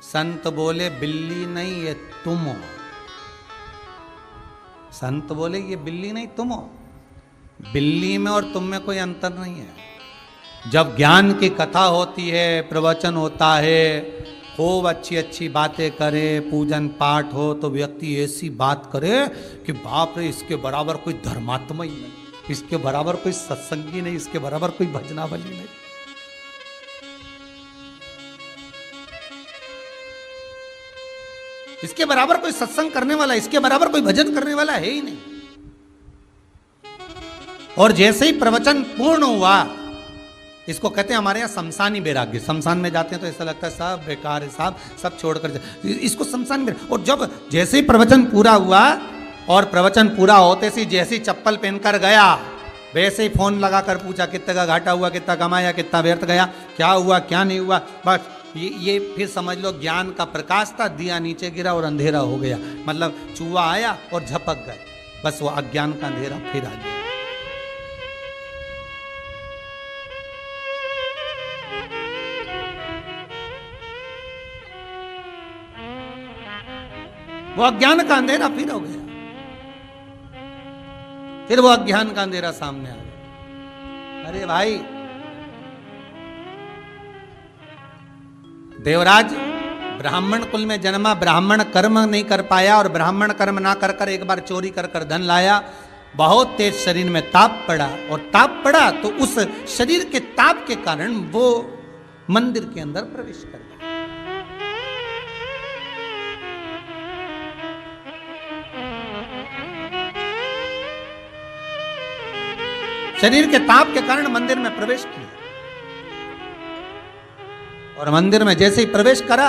संत बोले बिल्ली नहीं ये तुम हो। संत बोले ये बिल्ली नहीं तुम हो। बिल्ली में और तुम में कोई अंतर नहीं है। जब ज्ञान की कथा होती है, प्रवचन होता है, खूब अच्छी अच्छी बातें करे, पूजन पाठ हो, तो व्यक्ति ऐसी बात करे कि बाप रे इसके बराबर कोई धर्मात्मा ही नहीं, इसके बराबर कोई सत्संगी नहीं, इसके बराबर कोई भजनावली नहीं। इसके बराबर कोई सत्संग करने वाला, इसके बराबर कोई भजन करने वाला है ही नहीं। और जैसे ही प्रवचन पूर्ण हुआ, इसको कहते हैं हमारे यहाँ शमशानी वैराग्य। शमशान में जाते हैं तो ऐसा लगता है सब बेकार है, साहब सब छोड़कर, इसको शमशान में। और जब जैसे ही प्रवचन पूरा हुआ, और प्रवचन पूरा होते से जैसे ही चप्पल पहनकर गया, वैसे ही फोन लगाकर पूछा कितने का घाटा हुआ, कितना कमाया, कितना व्यर्थ गया, क्या हुआ क्या नहीं हुआ। बस ये फिर समझ लो ज्ञान का प्रकाश था, दिया नीचे गिरा और अंधेरा हो गया। मतलब चूहा आया और झपक गए, बस वो अज्ञान का अंधेरा फिर आ गया। वो अज्ञान का अंधेरा फिर हो गया, फिर वो अज्ञान का अंधेरा सामने आ गया। अरे भाई, देवराज ब्राह्मण कुल में जन्मा, ब्राह्मण कर्म नहीं कर पाया, और ब्राह्मण कर्म ना कर कर एक बार चोरी कर कर धन लाया। बहुत तेज शरीर में ताप पड़ा, और ताप पड़ा तो उस शरीर के ताप के कारण वो मंदिर के अंदर प्रवेश कर गया। शरीर के ताप के कारण मंदिर में प्रवेश किया, और मंदिर में जैसे ही प्रवेश करा,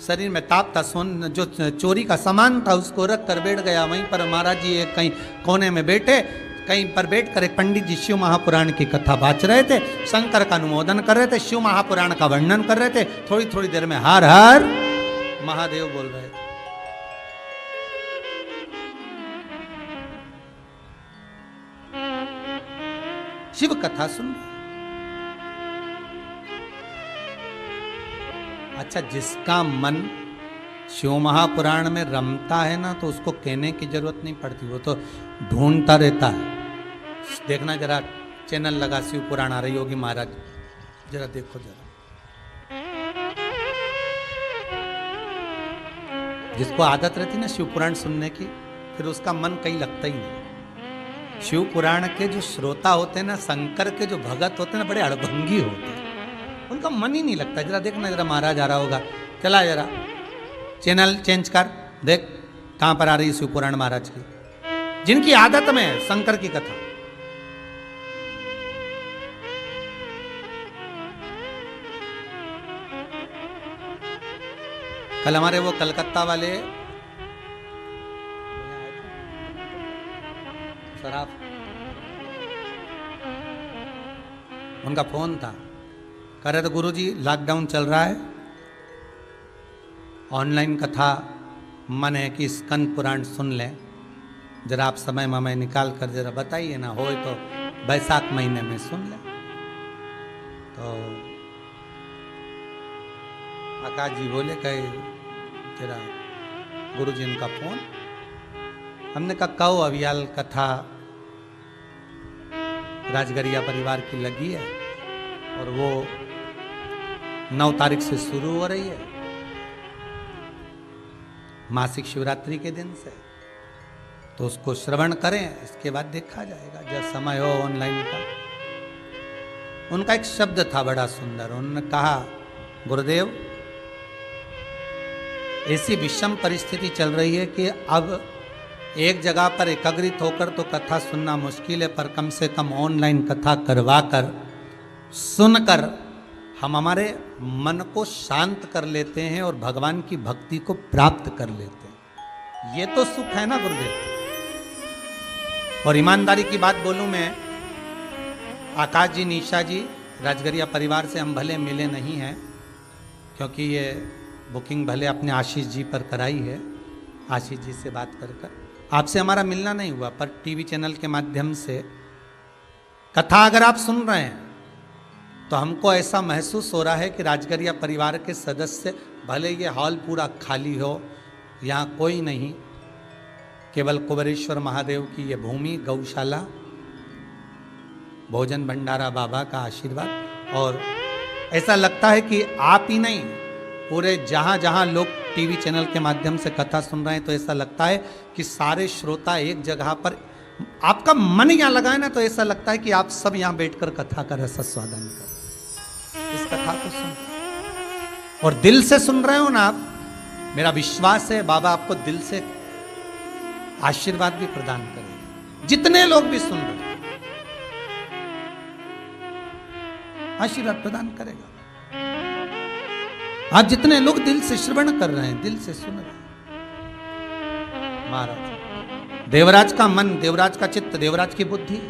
शरीर में ताप था, जो चोरी का सामान था उसको रख कर बैठ गया। वहीं पर महाराज जी एक कहीं कोने में बैठे, कहीं पर बैठकर एक पंडित जी शिव महापुराण की कथा बाँच रहे थे, शंकर का अनुमोदन कर रहे थे, शिव महापुराण का वर्णन कर रहे थे। थोड़ी थोड़ी देर में हर हर महादेव बोल रहे थे। शिव कथा सुन। अच्छा, जिसका मन शिव महापुराण में रमता है ना, तो उसको कहने की जरूरत नहीं पड़ती, वो तो ढूंढता रहता है। देखना जरा, चैनल लगा शिव पुराण आ रही होगी महाराज, जरा देखो जरा। जिसको आदत रहती ना शिव पुराण सुनने की, फिर उसका मन कहीं लगता ही नहीं। शिव पुराण के जो श्रोता होते हैं ना, शंकर के जो भगत होते हैं ना, बड़े अड़भंगी होते हैं, उनका मन ही नहीं लगता। जरा देखना, जरा महाराज आ रहा होगा, चला जरा चैनल चेंज कर, देख कहां पर आ रही है शिव पुराण महाराज की, जिनकी आदत में है शंकर की कथा। कल हमारे वो कलकत्ता वाले शराब, उनका फोन था, कह रहे थे गुरुजी लॉकडाउन चल रहा है, ऑनलाइन कथा मन है कि स्कंद पुराण सुन लें, जरा आप समय ममय निकाल कर जरा बताइए ना, हो तो बैसाख महीने में सुन लें। तो आकाश जी बोले कहे जरा गुरुजी इनका फोन, हमने कहा कहो अवियाल कथा राजगरिया परिवार की लगी है और वो 9 तारीख से शुरू हो रही है, मासिक शिवरात्रि के दिन से, तो उसको श्रवण करें, इसके बाद देखा जाएगा जब समय हो ऑनलाइन का। उनका एक शब्द था बड़ा सुंदर, उन्होंने कहा गुरुदेव ऐसी विषम परिस्थिति चल रही है कि अब एक जगह पर एकाग्रित होकर तो कथा सुनना मुश्किल है, पर कम से कम ऑनलाइन कथा करवाकर सुनकर हम हमारे मन को शांत कर लेते हैं और भगवान की भक्ति को प्राप्त कर लेते हैं। ये तो सुख है ना गुरुदेव। और ईमानदारी की बात बोलूं मैं, आकाश जी, निशा जी, राजगरिया परिवार से हम भले मिले नहीं हैं, क्योंकि ये बुकिंग भले अपने आशीष जी पर कराई है, आशीष जी से बात कर आपसे हमारा मिलना नहीं हुआ, पर टीवी चैनल के माध्यम से कथा अगर आप सुन रहे हैं तो हमको ऐसा महसूस हो रहा है कि राजगरिया परिवार के सदस्य, भले ये हॉल पूरा खाली हो, यहाँ कोई नहीं, केवल कुबेरेश्वर महादेव की ये भूमि, गौशाला, भोजन भंडारा बाबा का आशीर्वाद, और ऐसा लगता है कि आप ही नहीं, पूरे जहाँ जहाँ लोग टीवी चैनल के माध्यम से कथा सुन रहे हैं, तो ऐसा लगता है कि सारे श्रोता एक जगह पर, आपका मन यहाँ लगा है ना, तो ऐसा लगता है कि आप सब यहाँ बैठकर कथा का रस स्वादन कर इस कथा को सुन, और दिल से सुन रहे हो ना आप। मेरा विश्वास है बाबा आपको दिल से आशीर्वाद भी प्रदान करेगा। जितने लोग भी सुन रहे हैं आशीर्वाद प्रदान करेगा। आप जितने लोग दिल से श्रवण कर रहे हैं, दिल से सुन रहे हैं, महाराज देवराज का मन, देवराज का चित्त, देवराज की बुद्धि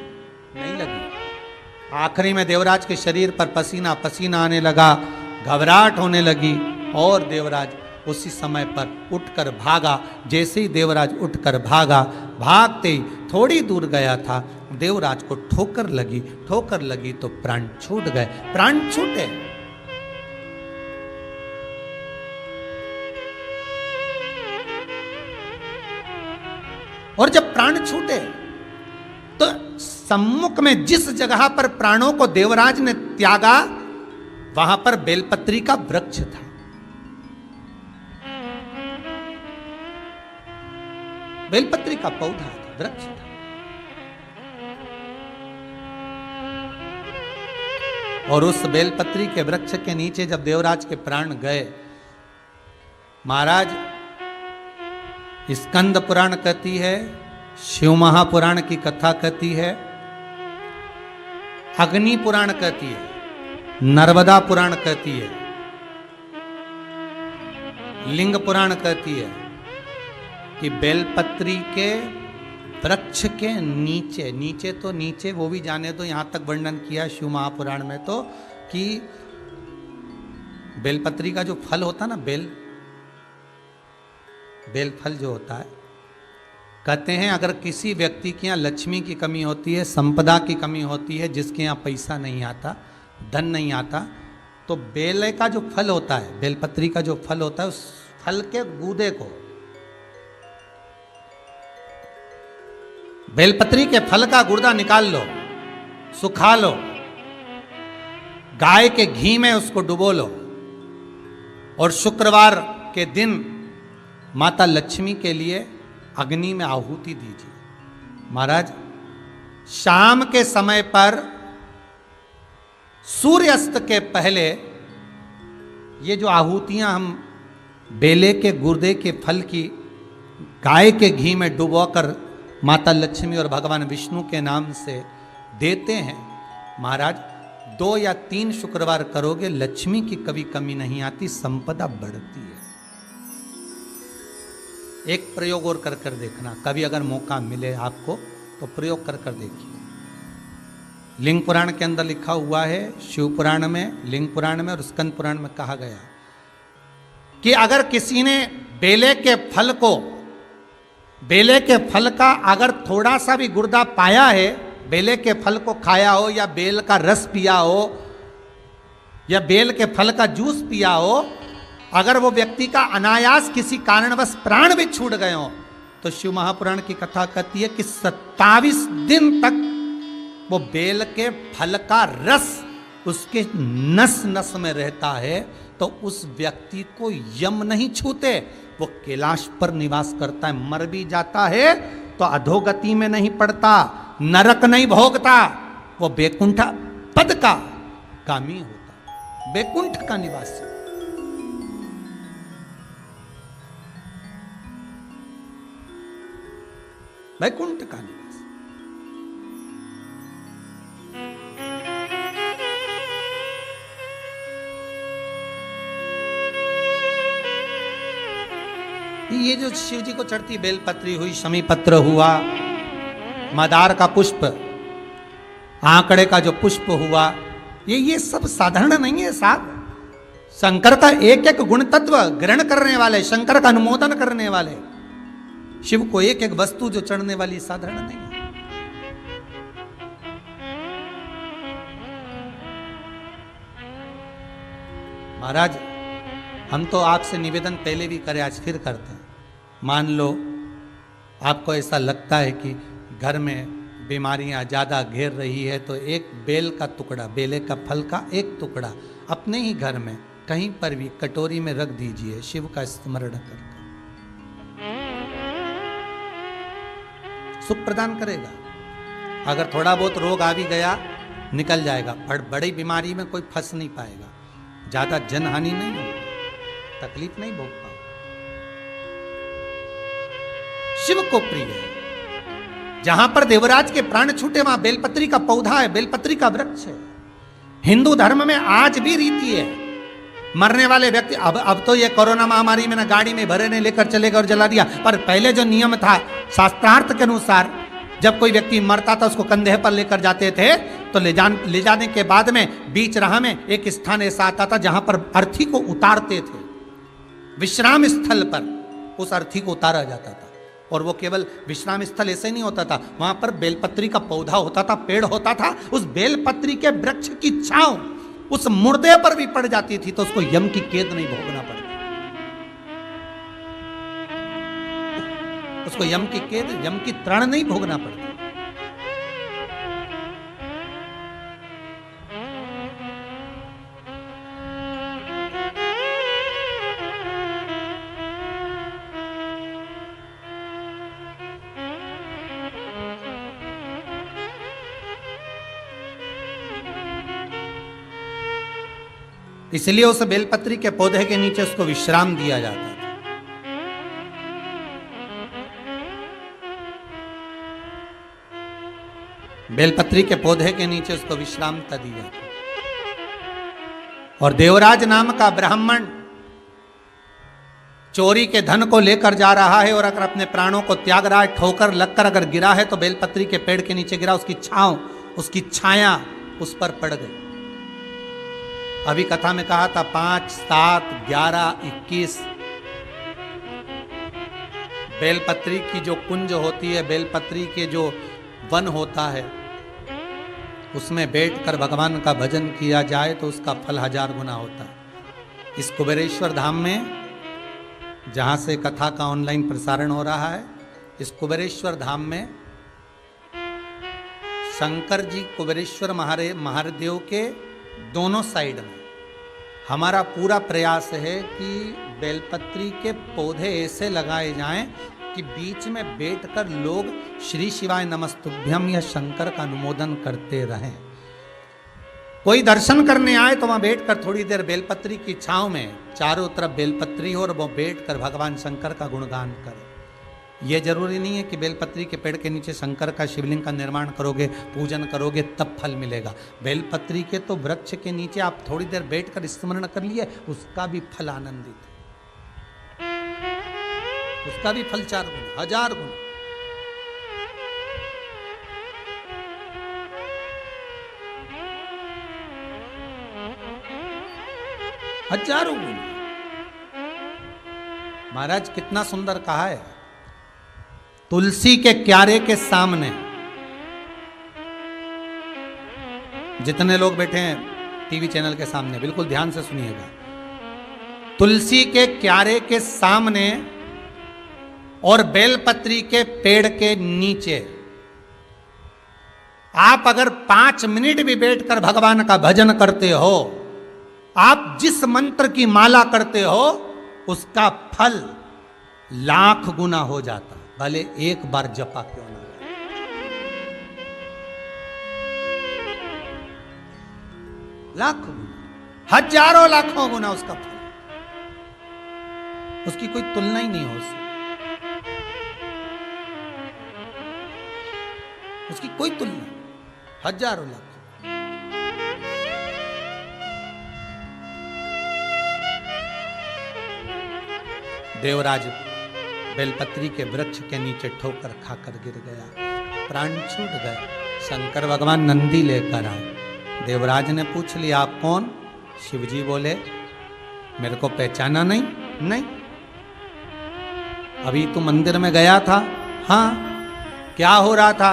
नहीं लगी। आखिरी में देवराज के शरीर पर पसीना पसीना आने लगा, घबराहट होने लगी, और देवराज उसी समय पर उठकर भागा। जैसे ही देवराज उठकर भागा, भागते ही थोड़ी दूर गया था, देवराज को ठोकर लगी तो प्राण छूट गए। प्राण छूटे, और जब प्राण छूटे तो सम्मुख में जिस जगह पर प्राणों को देवराज ने त्यागा, वहां पर बेलपत्री का वृक्ष था। बेलपत्री का पौधा था, वृक्ष था। और उस बेलपत्री के वृक्ष के नीचे जब देवराज के प्राण गए, महाराज स्कंद पुराण कहती है, शिव महापुराण की कथा कहती है, अग्नि पुराण कहती है, नर्मदा पुराण कहती है, लिंग पुराण कहती है कि बेलपत्री के वृक्ष के नीचे, नीचे वो भी जाने दो, यहां तक वर्णन किया शिव महापुराण में तो, कि बेलपत्री का जो फल होता ना, बेल फल जो होता है, कहते हैं अगर किसी व्यक्ति के यहाँ लक्ष्मी की कमी होती है, संपदा की कमी होती है, जिसके यहाँ पैसा नहीं आता, धन नहीं आता, तो बेल का जो फल होता है, बेलपत्री का जो फल होता है, उस फल के गूदे को, बेलपत्री के फल का गुर्दा निकाल लो, सुखा लो, गाय के घी में उसको डुबो लो, और शुक्रवार के दिन माता लक्ष्मी के लिए अग्नि में आहुति दीजिए। महाराज शाम के समय पर सूर्यास्त के पहले ये जो आहुतियां हम बेले के गुर्दे के फल की गाय के घी में डुबोकर माता लक्ष्मी और भगवान विष्णु के नाम से देते हैं, महाराज 2 या 3 शुक्रवार करोगे, लक्ष्मी की कभी कमी नहीं आती, संपदा बढ़ती है। एक प्रयोग और कर कर देखना, कभी अगर मौका मिले आपको तो प्रयोग कर कर देखिए। लिंग पुराण के अंदर लिखा हुआ है, शिव पुराण में, लिंग पुराण में और स्कंद पुराण में कहा गया कि अगर किसी ने बेले के फल का अगर थोड़ा सा भी गुर्दा पाया है, बेले के फल को खाया हो या बेल का रस पिया हो या बेल के फल का जूस पिया हो, अगर वो व्यक्ति का अनायास किसी कारणवश प्राण भी छूट गए हो, तो शिव महापुराण की कथा कहती है कि 27 दिन तक वो बेल के फल का रस उसके नस नस में रहता है, तो उस व्यक्ति को यम नहीं छूते, वो कैलाश पर निवास करता है। मर भी जाता है तो अधोगति में नहीं पड़ता, नरक नहीं भोगता, वो बैकुंठ पद का कामी होता, बैकुंठ का निवासी। बैकुंठ का निवास। ये जो शिव जी को चढ़ती बेलपत्री हुई, शमी पत्र हुआ, मदार का पुष्प, आंकड़े का जो पुष्प हुआ, ये सब साधारण नहीं है साहब। शंकर का एक एक गुण तत्व ग्रहण करने वाले, शंकर का अनुमोदन करने वाले, शिव को एक एक वस्तु जो चढ़ने वाली साधारण नहीं है। महाराज हम तो आपसे निवेदन पहले भी करे, आज फिर करते हैं। मान लो आपको ऐसा लगता है कि घर में बीमारियां ज्यादा घेर रही है, तो एक बेल का टुकड़ा, बेले का फल का एक टुकड़ा अपने ही घर में कहीं पर भी कटोरी में रख दीजिए, शिव का स्मरण करके सुख प्रदान करेगा। अगर थोड़ा बहुत रोग आ भी गया निकल जाएगा, पर बड़ी बीमारी में कोई फंस नहीं पाएगा, ज्यादा जनहानि नहीं होगी, तकलीफ नहीं भोग पाओ। शिव को प्रिय है। जहां पर देवराज के प्राण छूटे वहां बेलपत्री का पौधा है, बेलपत्री का वृक्ष है। हिंदू धर्म में आज भी रीति है, मरने वाले व्यक्ति, अब तो ये कोरोना महामारी में ना गाड़ी में भरे ने लेकर चले गए और जला दिया, पर पहले जो नियम था शास्त्रार्थ के अनुसार, जब कोई व्यक्ति मरता था उसको कंधे पर लेकर जाते थे, तो ले जाने के बाद में बीच राह में एक स्थान ऐसा आता था जहां पर अर्थी को उतारते थे, विश्राम स्थल पर उस अर्थी को उतारा जाता था। और वो केवल विश्राम स्थल ऐसे नहीं होता था, वहां पर बेलपत्री का पौधा होता था, पेड़ होता था, उस बेलपत्री के वृक्ष की छांव उस मुर्दे पर भी पड़ जाती थी, तो उसको यम की कैद नहीं भोगना पड़ता, उसको यम की कैद, यम की त्राण नहीं भोगना पड़ता। इसलिए उस बेलपत्री के पौधे के नीचे उसको विश्राम दिया जाता था। बेलपत्री के पौधे के नीचे उसको विश्रामता दी जाती। और देवराज नाम का ब्राह्मण चोरी के धन को लेकर जा रहा है और अगर अपने प्राणों को त्याग रहा है, ठोकर लगकर अगर गिरा है तो बेलपत्री के पेड़ के नीचे गिरा, उसकी छांव, उसकी छाया उस पर पड़ गई। अभी कथा में कहा था 5, 7, 11, 21 बेलपत्री की जो कुंज होती है, बेलपत्री के जो वन होता है, उसमें बैठकर भगवान का भजन किया जाए तो उसका फल 1000 गुना होता है। इस कुबेरेश्वर धाम में जहाँ से कथा का ऑनलाइन प्रसारण हो रहा है, इस कुबेरेश्वर धाम में शंकर जी कुबेरेश्वर महादेव के दोनों साइड में हमारा पूरा प्रयास है कि बेलपत्री के पौधे ऐसे लगाए जाएं कि बीच में बैठकर लोग श्री शिवाय नमस्तुभ्यम या शंकर का अनुमोदन करते रहें। कोई दर्शन करने आए तो वहां बैठकर थोड़ी देर बेलपत्री की छांव में, चारों तरफ बेलपत्री हो और वो बैठकर भगवान शंकर का गुणगान करे। ये जरूरी नहीं है कि बेलपत्री के पेड़ के नीचे शंकर का शिवलिंग का निर्माण करोगे, पूजन करोगे तब फल मिलेगा। बेलपत्री के तो वृक्ष के नीचे आप थोड़ी देर बैठकर स्मरण कर लिए, उसका भी फल आनंदित है, उसका भी फल 4 गुना 1000 गुना। हजारों गुना। महाराज कितना सुंदर कहा है, तुलसी के क्यारे के सामने, जितने लोग बैठे हैं टीवी चैनल के सामने बिल्कुल ध्यान से सुनिएगा, तुलसी के क्यारे के सामने और बेलपत्री के पेड़ के नीचे आप अगर 5 मिनट भी बैठकर भगवान का भजन करते हो, आप जिस मंत्र की माला करते हो उसका फल 1,00,000 गुना हो जाता, भले एक बार जपा क्यों ना। लाखों गुना, हजारों लाखों गुना उसका फल, उसकी कोई तुलना ही नहीं हो सकती, उसकी कोई तुलना, हजारों लाख। देवराज बेलपत्री के वृक्ष के नीचे ठोकर खाकर गिर गया, प्राण छूट गए। शंकर भगवान नंदी लेकर आए। देवराज ने पूछ लिया आप कौन? शिवजी बोले मेरे को पहचाना नहीं? नहीं। अभी तू मंदिर में गया था? हाँ। क्या हो रहा था?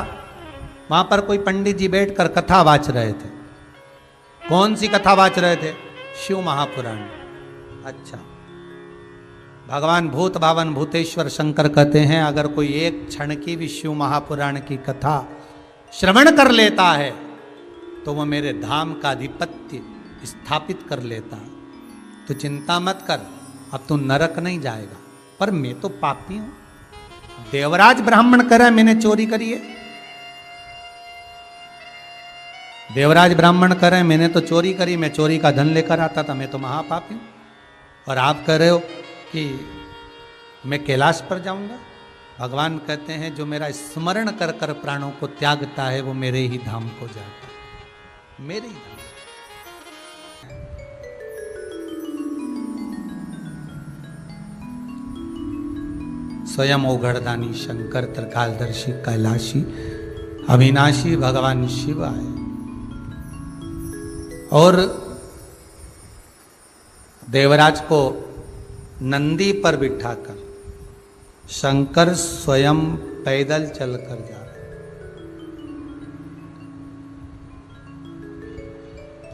वहां पर कोई पंडित जी बैठकर कथा वाच रहे थे। कौन सी कथा वाच रहे थे? शिव महापुराण। अच्छा। भगवान भूत भावन भूतेश्वर शंकर कहते हैं अगर कोई एक क्षण की भी शिव महापुराण की कथा श्रवण कर लेता है तो वह मेरे धाम का आधिपत्य स्थापित कर लेता। तो चिंता मत कर, अब तू नरक नहीं जाएगा। पर मैं तो पापी हूं। देवराज ब्राह्मण कह रहा है मैंने चोरी करी है। देवराज ब्राह्मण कह रहे हैं मैंने तो चोरी करी, मैं चोरी का धन लेकर आता था, मैं तो महापापी हूं। और आप कह रहे हो कि मैं कैलाश पर जाऊंगा। भगवान कहते हैं जो मेरा स्मरण कर कर प्राणों को त्यागता है वो मेरे ही धाम को जाता है, मेरे ही धाम। स्वयं औघड़दानी शंकर त्रिकालदर्शी कैलाशी अविनाशी भगवान शिव आए और देवराज को नंदी पर बिठाकर शंकर स्वयं पैदल चलकर जा रहे।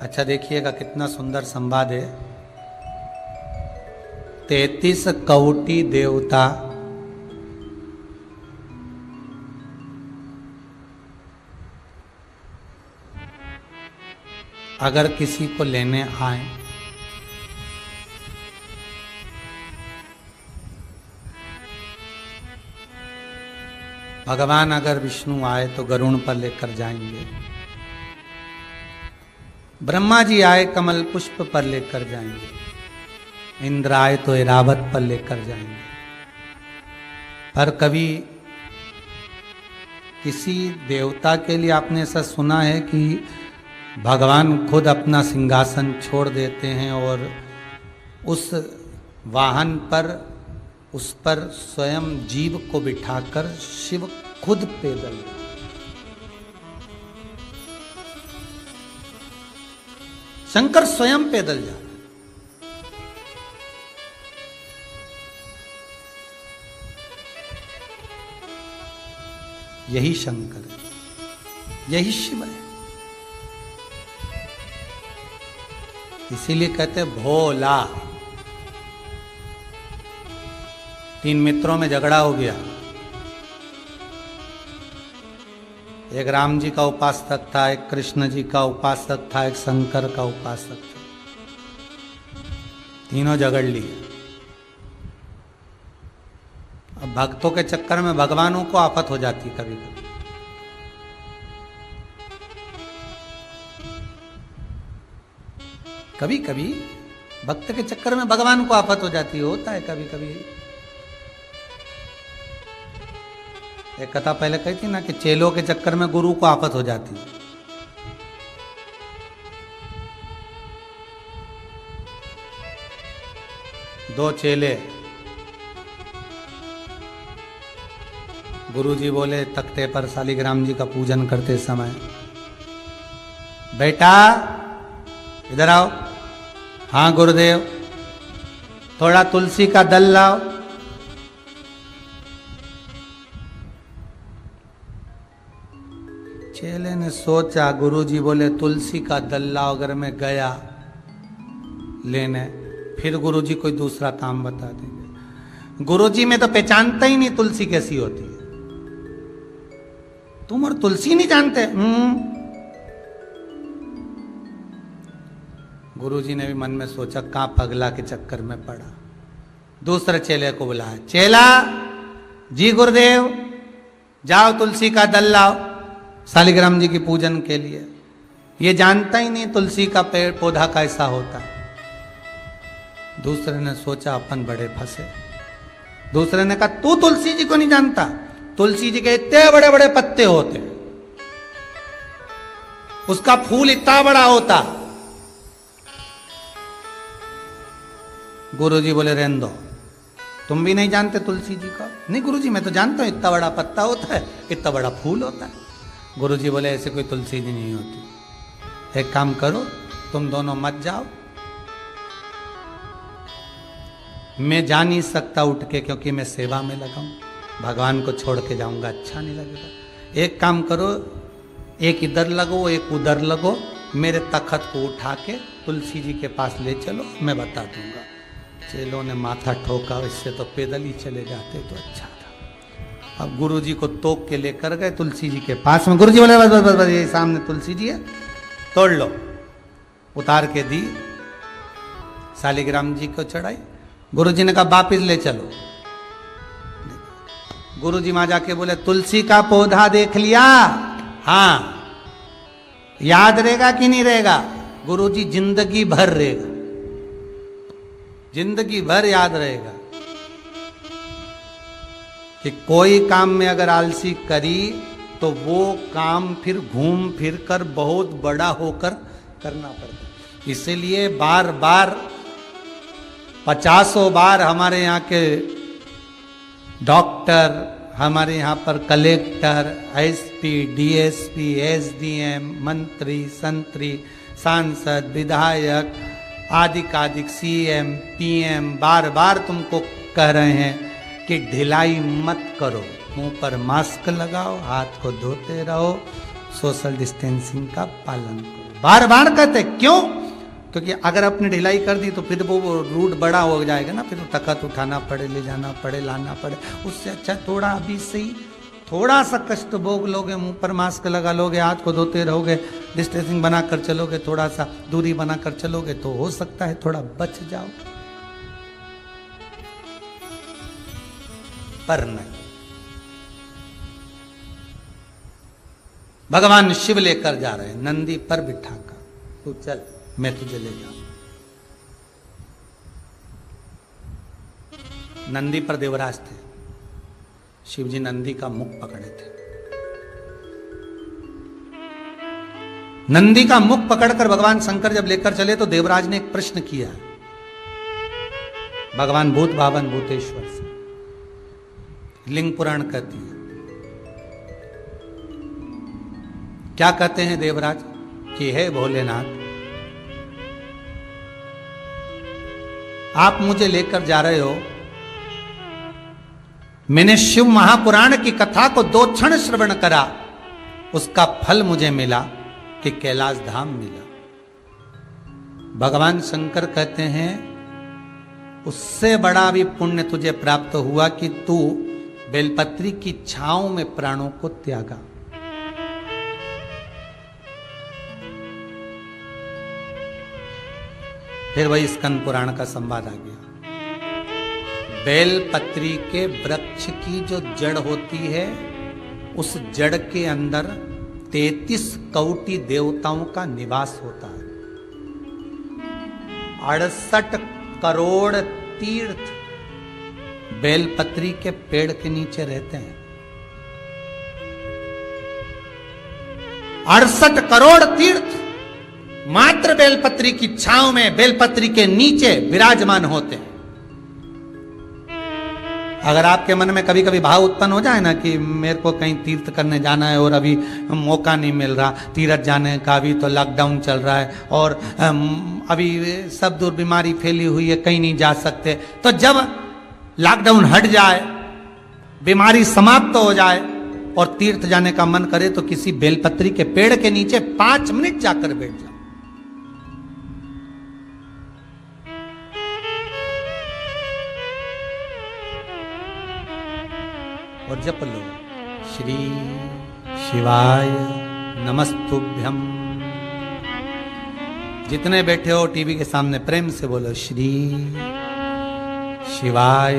अच्छा देखिएगा कितना सुंदर संवाद है। 33 कौटी देवता अगर किसी को लेने आए भगवान अगर विष्णु आए तो गरुण पर लेकर जाएंगे, ब्रह्मा जी आए कमल पुष्प पर लेकर जाएंगे, इंद्र आए तो ऐरावत पर लेकर जाएंगे। पर कभी किसी देवता के लिए आपने ऐसा सुना है कि भगवान खुद अपना सिंहासन छोड़ देते हैं और उस वाहन पर उस पर स्वयं जीव को बिठाकर शिव खुद पैदल, शंकर स्वयं पैदल जा रहे। यही शंकर है, यही शिव है। इसीलिए कहते हैं भोला। 3 मित्रों में झगड़ा हो गया। एक राम जी का उपासक था, एक कृष्ण जी का उपासक था, एक शंकर का उपासक था। तीनों झगड़ लिए। अब भक्तों के चक्कर में भगवानों को आफत हो जाती है कभी कभी। कभी कभी भक्त के चक्कर में भगवान को आफत हो जाती है, होता है कभी कभी। एक कथा पहले कही थी ना कि चेलों के चक्कर में गुरु को आफत हो जाती है। दो चेले, गुरुजी बोले तख्ते पर शालिग्राम जी का पूजन करते समय, बेटा इधर आओ। हाँ गुरुदेव। थोड़ा तुलसी का दल लाओ। चेले ने सोचा, गुरुजी बोले तुलसी का दल लाओ। अगर मैं गया लेने, फिर गुरुजी कोई दूसरा काम बता देंगे। गुरुजी में तो पहचानता ही नहीं तुलसी कैसी होती है। तुम और तुलसी नहीं जानते? गुरुजी ने भी मन में सोचा, कहां पगला के चक्कर में पड़ा। दूसरे चेले को बुलाया, चेला जी गुरुदेव जाओ तुलसी का दल लाओ शालिग्राम जी की पूजन के लिए। ये जानता ही नहीं तुलसी का पेड़ पौधा कैसा होता है। दूसरे ने सोचा अपन बड़े फंसे। दूसरे ने कहा, तू तुलसी जी को नहीं जानता? तुलसी जी के इतने बड़े बड़े पत्ते होते, उसका फूल इतना बड़ा होता। गुरुजी बोले रहने दो, तुम भी नहीं जानते तुलसी जी का? नहीं गुरुजी मैं तो जानता हूं, इतना बड़ा पत्ता होता है, इतना बड़ा फूल होता है। गुरुजी बोले ऐसे कोई तुलसी जी नहीं होती। एक काम करो, तुम दोनों मत जाओ, मैं जा नहीं सकता उठ के, क्योंकि मैं सेवा में लगा हूं। भगवान को छोड़ के जाऊंगा अच्छा नहीं लगेगा। एक काम करो, एक इधर लगो एक उधर लगो, मेरे तखत को उठा के तुलसी जी के पास ले चलो, मैं बता दूंगा। चेलों ने माथा ठोका, इससे तो पैदल ही चले जाते तो अच्छा था। अब गुरुजी को तोक के लेकर गए तुलसी जी के पास में। गुरुजी बोले बस बस बस, ये सामने तुलसी जी है, तोड़ लो। उतार के दी, शालिग्राम जी को चढ़ाई। गुरुजी ने कहा वापिस ले चलो। गुरुजी वहां जाके बोले, तुलसी का पौधा देख लिया? हाँ। याद रहेगा कि नहीं रहेगा? गुरुजी जिंदगी भर रहेगा, जिंदगी भर याद रहेगा कि कोई काम में अगर आलसी करी तो वो काम फिर घूम फिर कर बहुत बड़ा होकर करना पड़ता। इसीलिए बार बार 50 बार हमारे यहाँ के डॉक्टर, हमारे यहाँ पर कलेक्टर, एसपी, डीएसपी, एसडीएम, मंत्री, संतरी, सांसद, विधायक, आदिक सीएम, पीएम बार बार तुमको कह रहे हैं कि ढिलाई मत करो, मुंह पर मास्क लगाओ, हाथ को धोते रहो, सोशल डिस्टेंसिंग का पालन करो। बार बार कहते, क्यों? क्योंकि अगर आपने ढिलाई कर दी तो फिर वो रूट बड़ा हो जाएगा ना, फिर तखत उठाना पड़े, ले जाना पड़े, लाना पड़े। उससे अच्छा थोड़ा अभी से ही थोड़ा सा कष्ट भोग लोगे, मुंह पर मास्क लगा लोगे, हाथ को धोते रहोगे, डिस्टेंसिंग बनाकर चलोगे, थोड़ा सा दूरी बनाकर चलोगे, तो हो सकता है थोड़ा बच जाओ। पर नहीं, भगवान शिव लेकर जा रहे हैं नंदी पर बिठाकर, तू चल मैं तुझे ले जाऊं। नंदी पर देवराज थे, शिव जी नंदी का मुख पकड़े थे। नंदी का मुख पकड़कर भगवान शंकर जब लेकर चले तो देवराज ने एक प्रश्न किया भगवान भूत भावन भूतेश्वर से। लिंग पुराण कहती है, क्या कहते हैं देवराज कि हे भोलेनाथ, आप मुझे लेकर जा रहे हो, मैंने शिव महापुराण की कथा को 2 क्षण श्रवण करा, उसका फल मुझे मिला कि कैलाश धाम मिला। भगवान शंकर कहते हैं उससे बड़ा भी पुण्य तुझे प्राप्त हुआ कि तू बेलपत्री की छांव में प्राणों को त्यागा। फिर वही स्कंद पुराण का संवाद आ गया। बेलपत्री के वृक्ष की जो जड़ होती है, उस जड़ के अंदर 33 कोटि देवताओं का निवास होता है। 68 करोड़ तीर्थ बेलपत्री के पेड़ के नीचे रहते हैं। 68 करोड़ तीर्थ मात्र बेलपत्री की छांव में, बेलपत्री के नीचे विराजमान होते हैं। अगर आपके मन में कभी कभी भाव उत्पन्न हो जाए ना कि मेरे को कहीं तीर्थ करने जाना है और अभी मौका नहीं मिल रहा तीर्थ जाने का, अभी तो लॉकडाउन चल रहा है और अभी सब दूर बीमारी फैली हुई है, कहीं नहीं जा सकते, तो जब लॉकडाउन हट जाए, बीमारी समाप्त हो जाए और तीर्थ जाने का मन करे तो किसी बेलपत्री के पेड़ के नीचे 5 मिनट जाकर बैठ जाओ। और जप लो, श्री शिवाय नमस्तुभ्यम। जितने बैठे हो टीवी के सामने प्रेम से बोलो, श्री शिवाय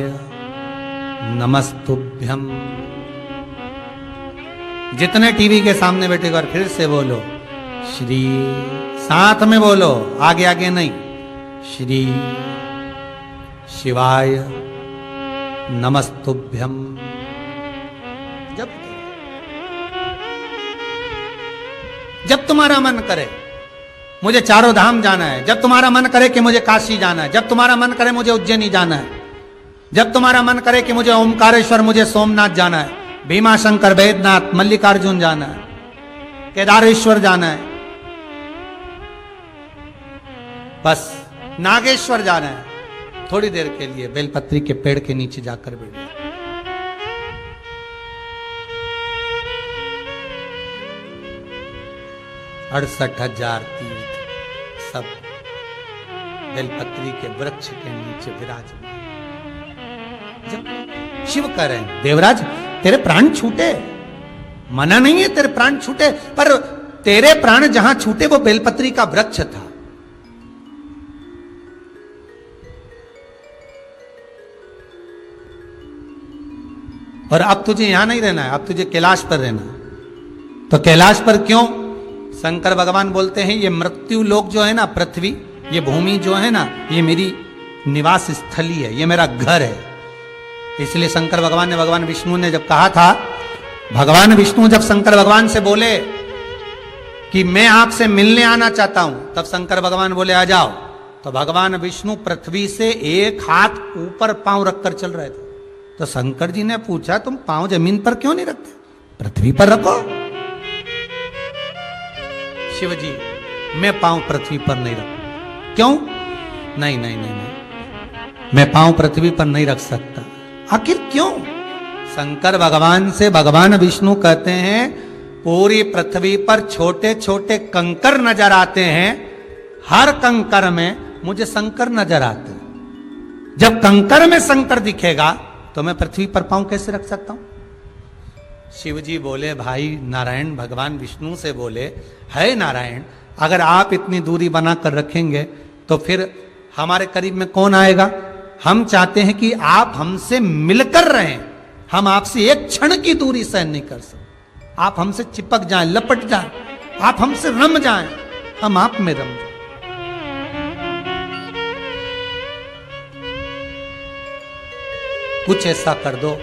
नमस्तुभ्यम। जितने टीवी के सामने बैठे और फिर से बोलो, श्री, साथ में बोलो, आगे आगे नहीं, श्री शिवाय नमस्तुभ्यम। जब तुम्हारा मन करे मुझे चारों धाम जाना है, जब तुम्हारा मन करे कि मुझे काशी जाना है, जब तुम्हारा मन करे मुझे उज्जैनी जाना है, जब तुम्हारा मन करे कि मुझे ओमकारेश्वर, मुझे सोमनाथ जाना है, भीमा शंकर, बैद्यनाथ, मल्लिकार्जुन जाना है, केदारेश्वर जाना है, बस नागेश्वर जाना है, थोड़ी देर के लिए बेलपत्री के पेड़ के नीचे जाकर बैठ जाओ। 68,000 तीर्थ सब बेलपत्री के वृक्ष के नीचे विराजमान। जब शिव कह रहे हैं, देवराज तेरे प्राण छूटे, मना नहीं है तेरे प्राण छूटे, पर तेरे प्राण जहां छूटे वो बेलपत्री का वृक्ष था। और अब तुझे यहां नहीं रहना है, अब तुझे कैलाश पर रहना है। तो कैलाश पर क्यों? शंकर भगवान बोलते हैं ये मृत्यु लोक जो है ना, पृथ्वी, ये भूमि जो है ना, ये मेरी निवास स्थली है, ये मेरा घर है। इसलिए शंकर भगवान ने, भगवान विष्णु ने जब कहा था, भगवान विष्णु जब शंकर भगवान से बोले कि मैं आपसे मिलने आना चाहता हूं, तब शंकर भगवान बोले आ जाओ। तो भगवान विष्णु पृथ्वी से एक हाथ ऊपर पांव रखकर चल रहे थे। तो शंकर जी ने पूछा तुम पांव जमीन पर क्यों नहीं रखते, पृथ्वी पर रखो। शिव जी, मैं पांव पृथ्वी पर नहीं रखूं। क्यों? नहीं नहीं नहीं नहीं, मैं पांव पृथ्वी पर नहीं रख सकता। आखिर क्यों? शंकर भगवान से भगवान विष्णु कहते हैं पूरी पृथ्वी पर छोटे छोटे कंकर नजर आते हैं, हर कंकर में मुझे शंकर नजर आते हैं। जब कंकर में शंकर दिखेगा तो मैं पृथ्वी पर पांव कैसे रख सकता हूं? शिव जी बोले, भाई नारायण भगवान विष्णु से बोले, है नारायण, अगर आप इतनी दूरी बनाकर रखेंगे तो फिर हमारे करीब में कौन आएगा? हम चाहते हैं कि आप हमसे मिलकर रहें, हम आपसे एक क्षण की दूरी सहन नहीं कर सकते। आप हमसे चिपक जाएं, लपट जाएं, आप हमसे रम जाएं, हम आप में रम जाएं। कुछ ऐसा कर दो,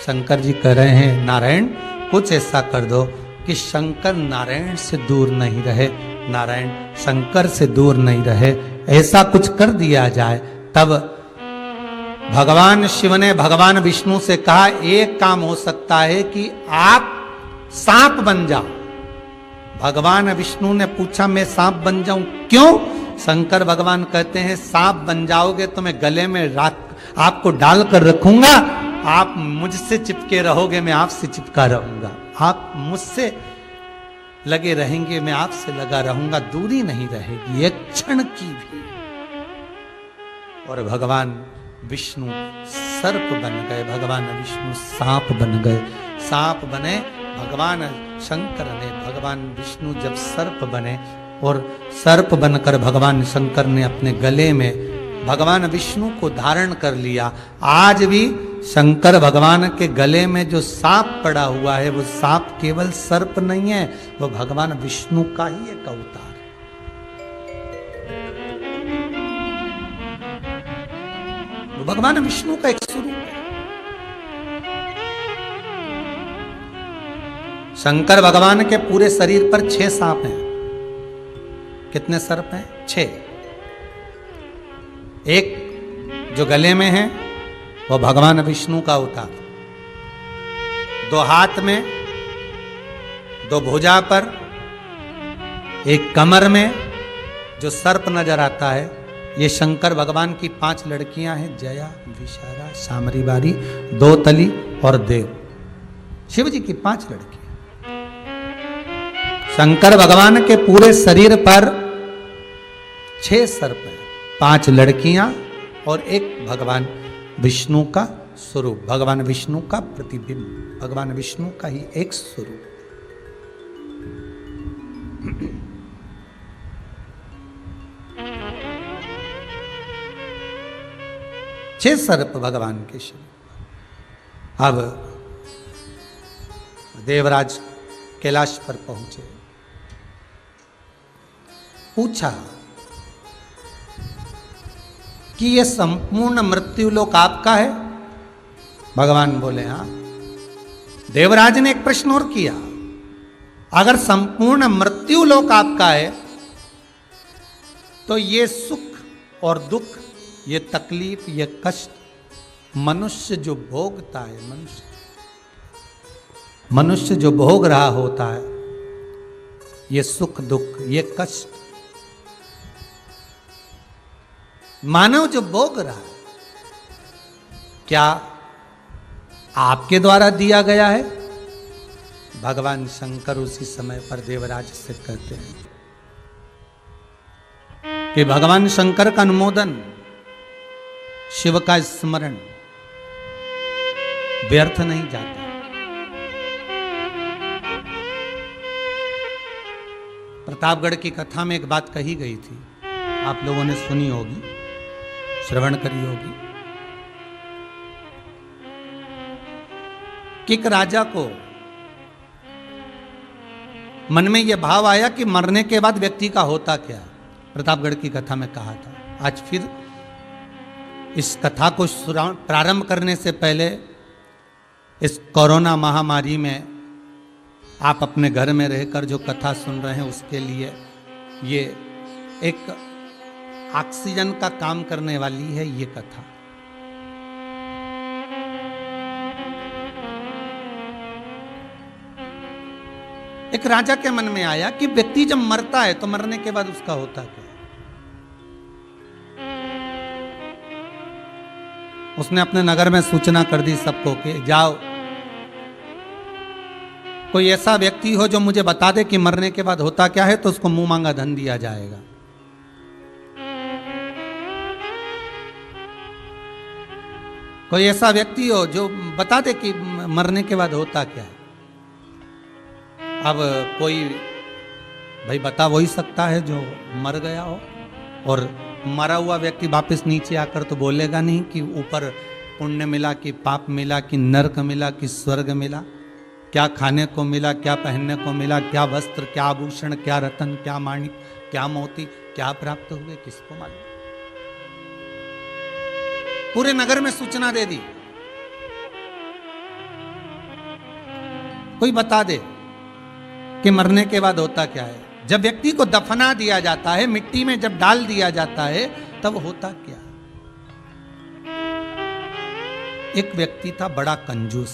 शंकर जी कह रहे हैं नारायण कुछ ऐसा कर दो कि शंकर नारायण से दूर नहीं रहे, नारायण शंकर से दूर नहीं रहे, ऐसा कुछ कर दिया जाए। तब भगवान शिव ने भगवान विष्णु से कहा एक काम हो सकता है कि आप सांप बन जाओ। भगवान विष्णु ने पूछा मैं सांप बन जाऊं? क्यों? शंकर भगवान कहते हैं सांप बन जाओगे तो मैं गले में आपको डालकर रखूंगा, आप मुझसे चिपके रहोगे, मैं आपसे चिपका रहूंगा, आप मुझसे लगे रहेंगे, मैं आपसे लगा रहूंगा, दूरी नहीं रहेगी एक क्षण की भी। और भगवान विष्णु सर्प बन गए, भगवान विष्णु सांप बन गए। सांप बने भगवान शंकर ने, भगवान विष्णु जब सर्प बने और सर्प बनकर भगवान शंकर ने अपने गले में भगवान विष्णु को धारण कर लिया। आज भी शंकर भगवान के गले में जो सांप पड़ा हुआ है, वो सांप केवल सर्प नहीं है, वो भगवान विष्णु का ही एक अवतार है। वो भगवान विष्णु का एक स्वरूप है। शंकर भगवान के पूरे शरीर पर 6 सांप हैं। कितने सर्प हैं? 6। एक जो गले में है वो भगवान विष्णु का अवतार, 2 हाथ में, 2 भुजा पर, एक कमर में जो सर्प नजर आता है, ये शंकर भगवान की 5 लड़कियां हैं, जया, विशारा, सामरीबारी, 2 तली और देव। शिव जी की 5 लड़कियां। शंकर भगवान के पूरे शरीर पर 6 सर्प हैं, 5 लड़कियां और एक भगवान विष्णु का स्वरूप, भगवान विष्णु का प्रतिबिंब, भगवान विष्णु का ही एक स्वरूप। छह सर्प भगवान के शरीर। अब देवराज कैलाश पर पहुंचे, पूछा कि यह संपूर्ण मृत्युलोक आपका है? भगवान बोले हाँ। देवराज ने एक प्रश्न और किया, अगर संपूर्ण मृत्युलोक आपका है तो ये सुख और दुख, ये तकलीफ, ये कष्ट मनुष्य जो भोगता है, मनुष्य जो भोग रहा होता है, ये सुख दुख, ये कष्ट मानव जो भोग रहा है, क्या आपके द्वारा दिया गया है? भगवान शंकर उसी समय पर देवराज से कहते हैं कि भगवान शंकर का अनुमोदन, शिव का स्मरण व्यर्थ नहीं जाता। प्रतापगढ़ की कथा में एक बात कही गई थी, आप लोगों ने सुनी होगी, श्रवण करी होगी, कि एक राजा को मन में यह भाव आया कि मरने के बाद व्यक्ति का होता क्या। प्रतापगढ़ की कथा में कहा था। आज फिर इस कथा को प्रारंभ करने से पहले, इस कोरोना महामारी में आप अपने घर में रहकर जो कथा सुन रहे हैं, उसके लिए ये एक ऑक्सीजन का काम करने वाली है ये कथा। एक राजा के मन में आया कि व्यक्ति जब मरता है तो मरने के बाद उसका होता क्या। उसने अपने नगर में सूचना कर दी सबको कि जाओ, कोई ऐसा व्यक्ति हो जो मुझे बता दे कि मरने के बाद होता क्या है, तो उसको मुंह मांगा धन दिया जाएगा। कोई ऐसा व्यक्ति हो जो बता दे कि मरने के बाद होता क्या है। अब कोई भाई बता वही सकता है जो मर गया हो, और मरा हुआ व्यक्ति वापस नीचे आकर तो बोलेगा नहीं कि ऊपर पुण्य मिला कि पाप मिला कि नरक मिला कि स्वर्ग मिला, क्या खाने को मिला, क्या पहनने को मिला, क्या वस्त्र, क्या आभूषण, क्या रतन, क्या माणिक, क्या मोती, क्या प्राप्त हुए, किसको मालूम। पूरे नगर में सूचना दे दी, कोई बता दे कि मरने के बाद होता क्या है। जब व्यक्ति को दफना दिया जाता है, मिट्टी में जब डाल दिया जाता है, तब होता क्या। एक व्यक्ति था बड़ा कंजूस,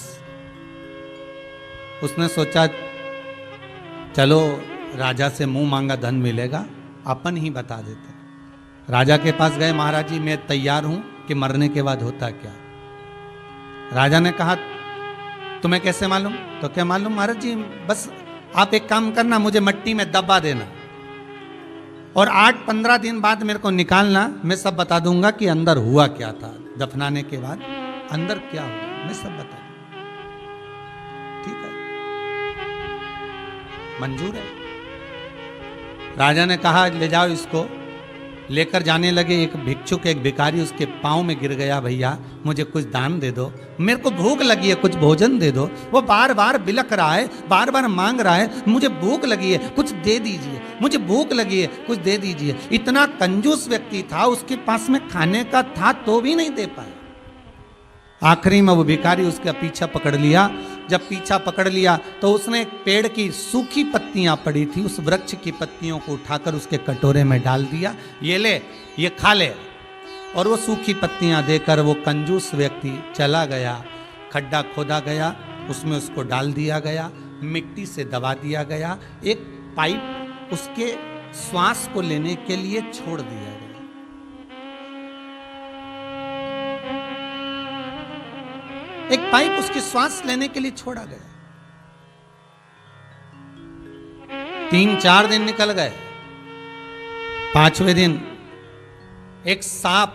उसने सोचा चलो राजा से मुंह मांगा धन मिलेगा, अपन ही बता देते। राजा के पास गए, महाराज जी मैं तैयार हूं कि मरने के बाद होता क्या। राजा ने कहा तुम्हें कैसे मालूम? तो क्या मालूम महाराज जी, बस आप एक काम करना, मुझे मिट्टी में दबा देना और 8-15 दिन बाद मेरे को निकालना, मैं सब बता दूंगा कि अंदर हुआ क्या था, दफनाने के बाद अंदर क्या हुआ, मैं सब बता दूंगा। ठीक है, मंजूर है। राजा ने कहा ले जाओ इसको लेकर जाने लगे। एक भिक्षुक, एक भिखारी उसके पाँव में गिर गया, भैया मुझे कुछ दान दे दो, मेरे को भूख लगी है, कुछ भोजन दे दो। वो बार बार बिलख रहा है, बार बार मांग रहा है, मुझे भूख लगी है, कुछ दे दीजिए, मुझे भूख लगी है, कुछ दे दीजिए। इतना कंजूस व्यक्ति था, उसके पास में खाने का था तो भी नहीं दे पाया। आखिरी में वो भिखारी उसका पीछा पकड़ लिया। जब पीछा पकड़ लिया तो उसने एक पेड़ की सूखी पत्तियां पड़ी थी, उस वृक्ष की पत्तियों को उठाकर उसके कटोरे में डाल दिया, ये ले, ये खा ले। और वो सूखी पत्तियां देकर वो कंजूस व्यक्ति चला गया। खड्डा खोदा गया, उसमें उसको डाल दिया गया, मिट्टी से दबा दिया गया, एक पाइप उसके श्वास को लेने के लिए छोड़ दिया गया। एक पाइप उसकी श्वास लेने के लिए छोड़ा गया। 3-4 दिन निकल गए। 5वें दिन एक सांप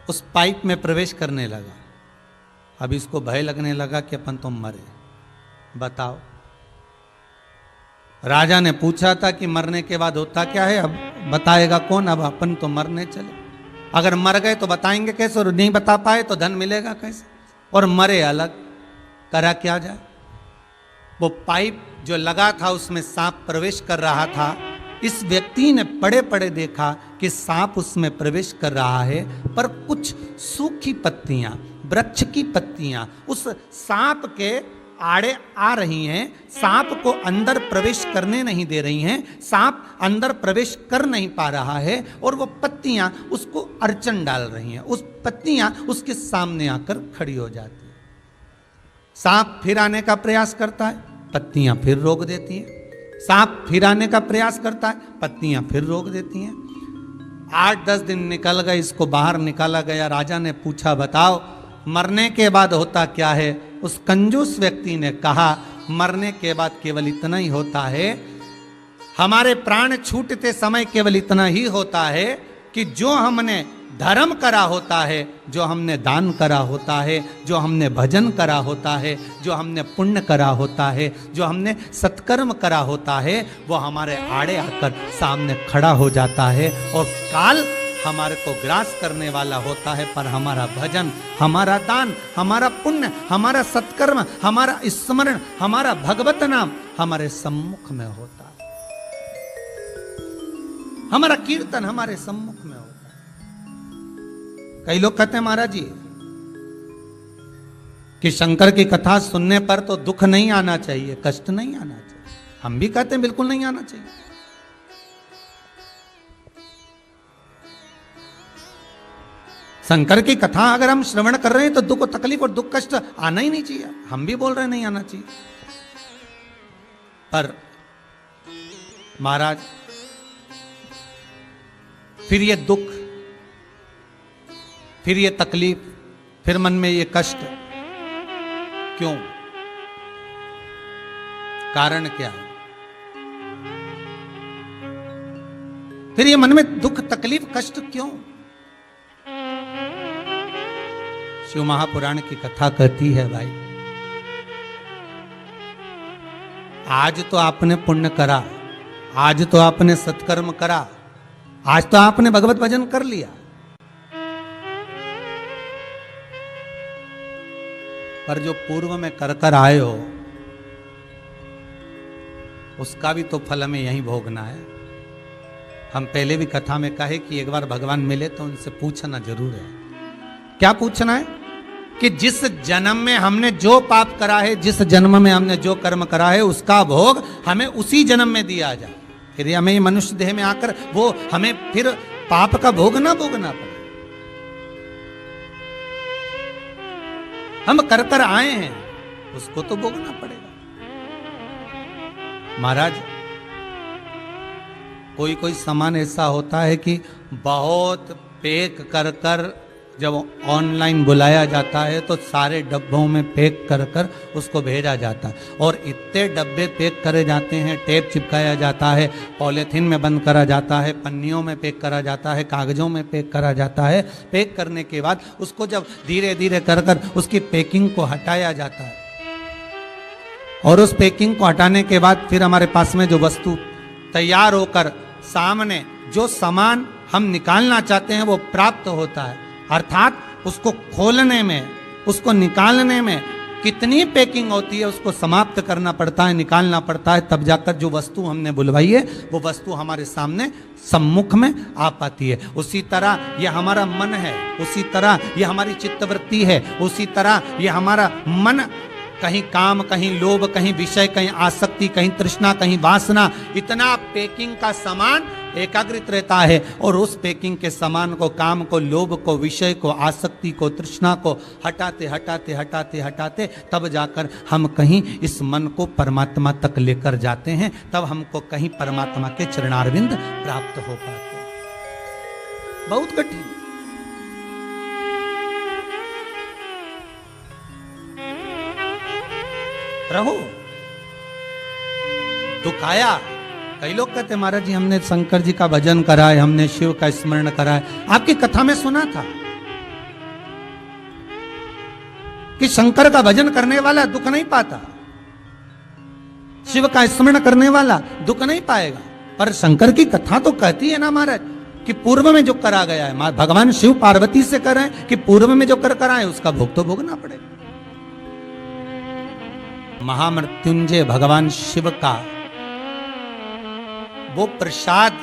उस पाइप में प्रवेश करने लगा। अब इसको भय लगने लगा कि अपन तो मरे। बताओ, राजा ने पूछा था कि मरने के बाद होता क्या है, अब बताएगा कौन? अब अपन तो मरने चले। अगर मर गए तो बताएंगे कैसे, और नहीं बता पाए तो धन मिलेगा कैसे? और मरे अलग, करा क्या जाए? वो पाइप जो लगा था उसमें सांप प्रवेश कर रहा था। इस व्यक्ति ने पड़े पड़े देखा कि सांप उसमें प्रवेश कर रहा है, पर कुछ सूखी पत्तियां, वृक्ष की पत्तियां उस सांप के आड़े आ रही हैं, सांप को अंदर प्रवेश करने नहीं दे रही हैं, सांप अंदर प्रवेश कर नहीं पा रहा है, और वो पत्तियां उसको अड़चन डाल रही हैं। उस पत्तियां उसके सामने आकर खड़ी हो जाती हैं। सांप फिर आने का प्रयास करता है, पत्तियां फिर रोक देती हैं। सांप फिर आने का प्रयास करता है, पत्तियां फिर रोक देती हैं। 8-10 दिन निकल गए, इसको बाहर निकाला गया। राजा ने पूछा, बताओ मरने के बाद होता क्या है? उस कंजूस व्यक्ति ने कहा, मरने के बाद केवल इतना ही होता है, हमारे प्राण छूटते समय केवल इतना ही होता है कि जो हमने धर्म करा होता है, जो हमने दान करा होता है, जो हमने भजन करा होता है, जो हमने पुण्य करा होता है, जो हमने सत्कर्म करा होता है, वो हमारे आड़े आकर सामने खड़ा हो जाता है और काल हमारे को ग्रास करने वाला होता है। पर हमारा भजन, हमारा दान, हमारा पुण्य, हमारा सत्कर्म, हमारा स्मरण, हमारा भगवत नाम हमारे सम्मुख में होता है, हमारा कीर्तन हमारे सम्मुख में होता है। कई लोग कहते हैं महाराज जी कि शंकर की कथा सुनने पर तो दुख नहीं आना चाहिए, कष्ट नहीं आना चाहिए। हम भी कहते हैं बिल्कुल नहीं आना चाहिए। शंकर की कथा अगर हम श्रवण कर रहे हैं तो दुख, तकलीफ और दुख कष्ट आना ही नहीं चाहिए। हम भी बोल रहे हैं नहीं आना चाहिए। पर महाराज फिर ये दुख, फिर ये तकलीफ, फिर मन में ये कष्ट क्यों? कारण क्या है? फिर ये मन में दुख, तकलीफ, कष्ट क्यों? शिव महापुराण की कथा कहती है, भाई आज तो आपने पुण्य करा, आज तो आपने सत्कर्म करा, आज तो आपने भगवत भजन कर लिया, पर जो पूर्व में कर कर आए हो उसका भी तो फल हमें यहीं भोगना है। हम पहले भी कथा में कहे कि एक बार भगवान मिले तो उनसे पूछना जरूर है। क्या पूछना है? कि जिस जन्म में हमने जो पाप करा है, जिस जन्म में हमने जो कर्म करा है, उसका भोग हमें उसी जन्म में दिया जाए। फिर हमें मनुष्य देह में आकर वो हमें फिर पाप का भोग ना भोगना पड़े। हम कर कर आए हैं, उसको तो भोगना पड़ेगा। महाराज कोई कोई सामान ऐसा होता है कि बहुत पैक कर कर जब ऑनलाइन बुलाया जाता है तो सारे डब्बों में पैक कर कर उसको भेजा जाता है, और इतने डब्बे पैक करे जाते हैं, टेप चिपकाया जाता है, पॉलीथीन में बंद करा जाता है, पन्नियों में पैक करा जाता है, कागजों में पैक करा जाता है। पैक करने के बाद उसको जब धीरे धीरे कर कर उसकी पैकिंग को हटाया जाता है, और उस पैकिंग को हटाने के बाद फिर हमारे पास में जो वस्तु तैयार होकर सामने जो सामान हम निकालना चाहते हैं वो प्राप्त होता है। अर्थात उसको खोलने में, उसको निकालने में कितनी पैकिंग होती है, उसको समाप्त करना पड़ता है, निकालना पड़ता है, तब जाकर जो वस्तु हमने बुलवाई है वो वस्तु हमारे सामने सम्मुख में आ पाती है। उसी तरह ये हमारा मन है, उसी तरह ये हमारी चित्तवृत्ति है, उसी तरह ये हमारा मन कहीं काम, कहीं लोभ, कहीं विषय, कहीं आसक्ति, कहीं तृष्णा, कहीं वासना, इतना पैकिंग का सामान एकाग्रित रहता है। और उस पैकिंग के सामान को, काम को, लोभ को, विषय को, आसक्ति को, तृष्णा को हटाते हटाते हटाते हटाते तब जाकर हम कहीं इस मन को परमात्मा तक लेकर जाते हैं, तब हमको कहीं परमात्मा के चरणारविंद प्राप्त हो पाते हैं। बहुत कठिन। रहो दुखाया। कई लोग कहते महाराज जी हमने शंकर जी का भजन करा है, हमने शिव का स्मरण करा है। आपकी कथा में सुना था कि शंकर का भजन करने वाला दुख नहीं पाता, शिव का स्मरण करने वाला दुख नहीं पाएगा। पर शंकर की कथा तो कहती है ना महाराज कि पूर्व में जो करा गया है, भगवान शिव पार्वती से कर रहे हैं कि पूर्व में जो कर करा है उसका भोग तो भोगना पड़ेगा। महामृत्युंजय भगवान शिव का वो प्रसाद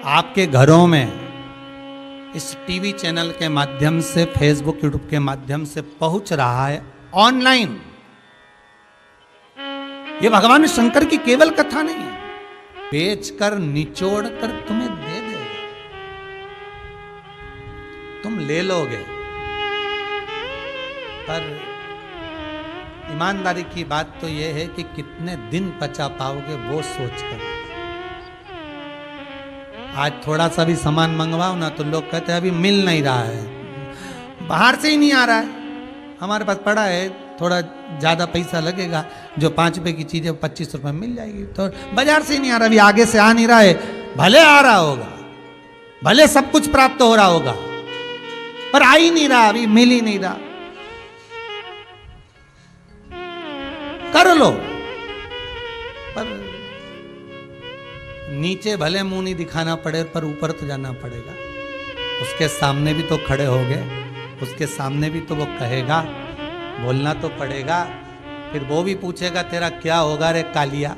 आपके घरों में इस टीवी चैनल के माध्यम से, फेसबुक, यूट्यूब के माध्यम से पहुंच रहा है ऑनलाइन। ये भगवान शंकर की केवल कथा नहीं है, बेचकर निचोड़ कर तुम्हें दे देगा, तुम ले लोगे। पर ईमानदारी की बात तो यह है कि कितने दिन पचा पाओगे वो सोचकर। आज थोड़ा सा भी सामान मंगवाओ ना तो लोग कहते हैं अभी मिल नहीं रहा है, बाहर से ही नहीं आ रहा है, हमारे पास पड़ा है, थोड़ा ज़्यादा पैसा लगेगा, जो 5 रुपए की चीज़ है 25 रुपए मिल जाएगी। तो बाजार से ही नहीं आ रहा, अभी आगे से आ नहीं रहा है, भले आ रहा होगा, भले सब कुछ प्राप्त हो रहा होगा, पर आ ही नहीं रहा, अभी मिल ही नहीं रहा। कर लो, पर नीचे भले मुंह नहीं दिखाना पड़े, पर ऊपर तो जाना पड़ेगा। उसके सामने भी तो खड़े हो गए, उसके सामने भी तो वो कहेगा, बोलना तो पड़ेगा। फिर वो भी पूछेगा तेरा क्या होगा रे कालिया,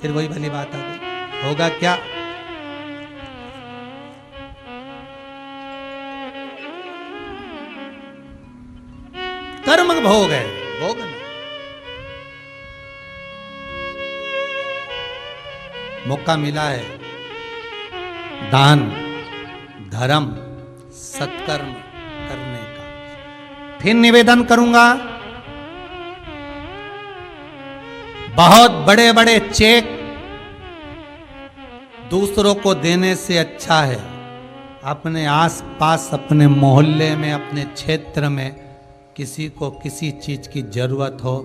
फिर वही भली बात आ गई, होगा क्या? कर्म भोग है, भोग नहीं। मौका मिला है दान, धर्म, सत्कर्म करने का। फिर निवेदन करूंगा, बहुत बड़े बड़े चेक दूसरों को देने से अच्छा है अपने आसपास, अपने मोहल्ले में, अपने क्षेत्र में किसी को किसी चीज की जरूरत हो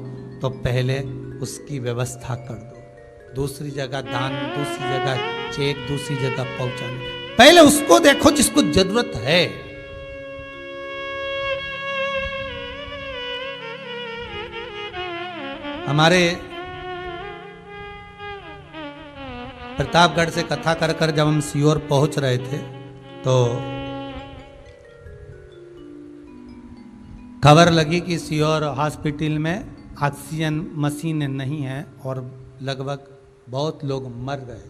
तो पहले उसकी व्यवस्था कर दो। दूसरी जगह दान, दूसरी जगह चेक, दूसरी जगह पहुंचाने, पहले उसको देखो जिसको जरूरत है। हमारे प्रतापगढ़ से कथा कर कर जब हम सीहोर पहुंच रहे थे तो खबर लगी कि सीहोर हॉस्पिटल में ऑक्सीजन मशीन नहीं है और लगभग बहुत लोग मर गए।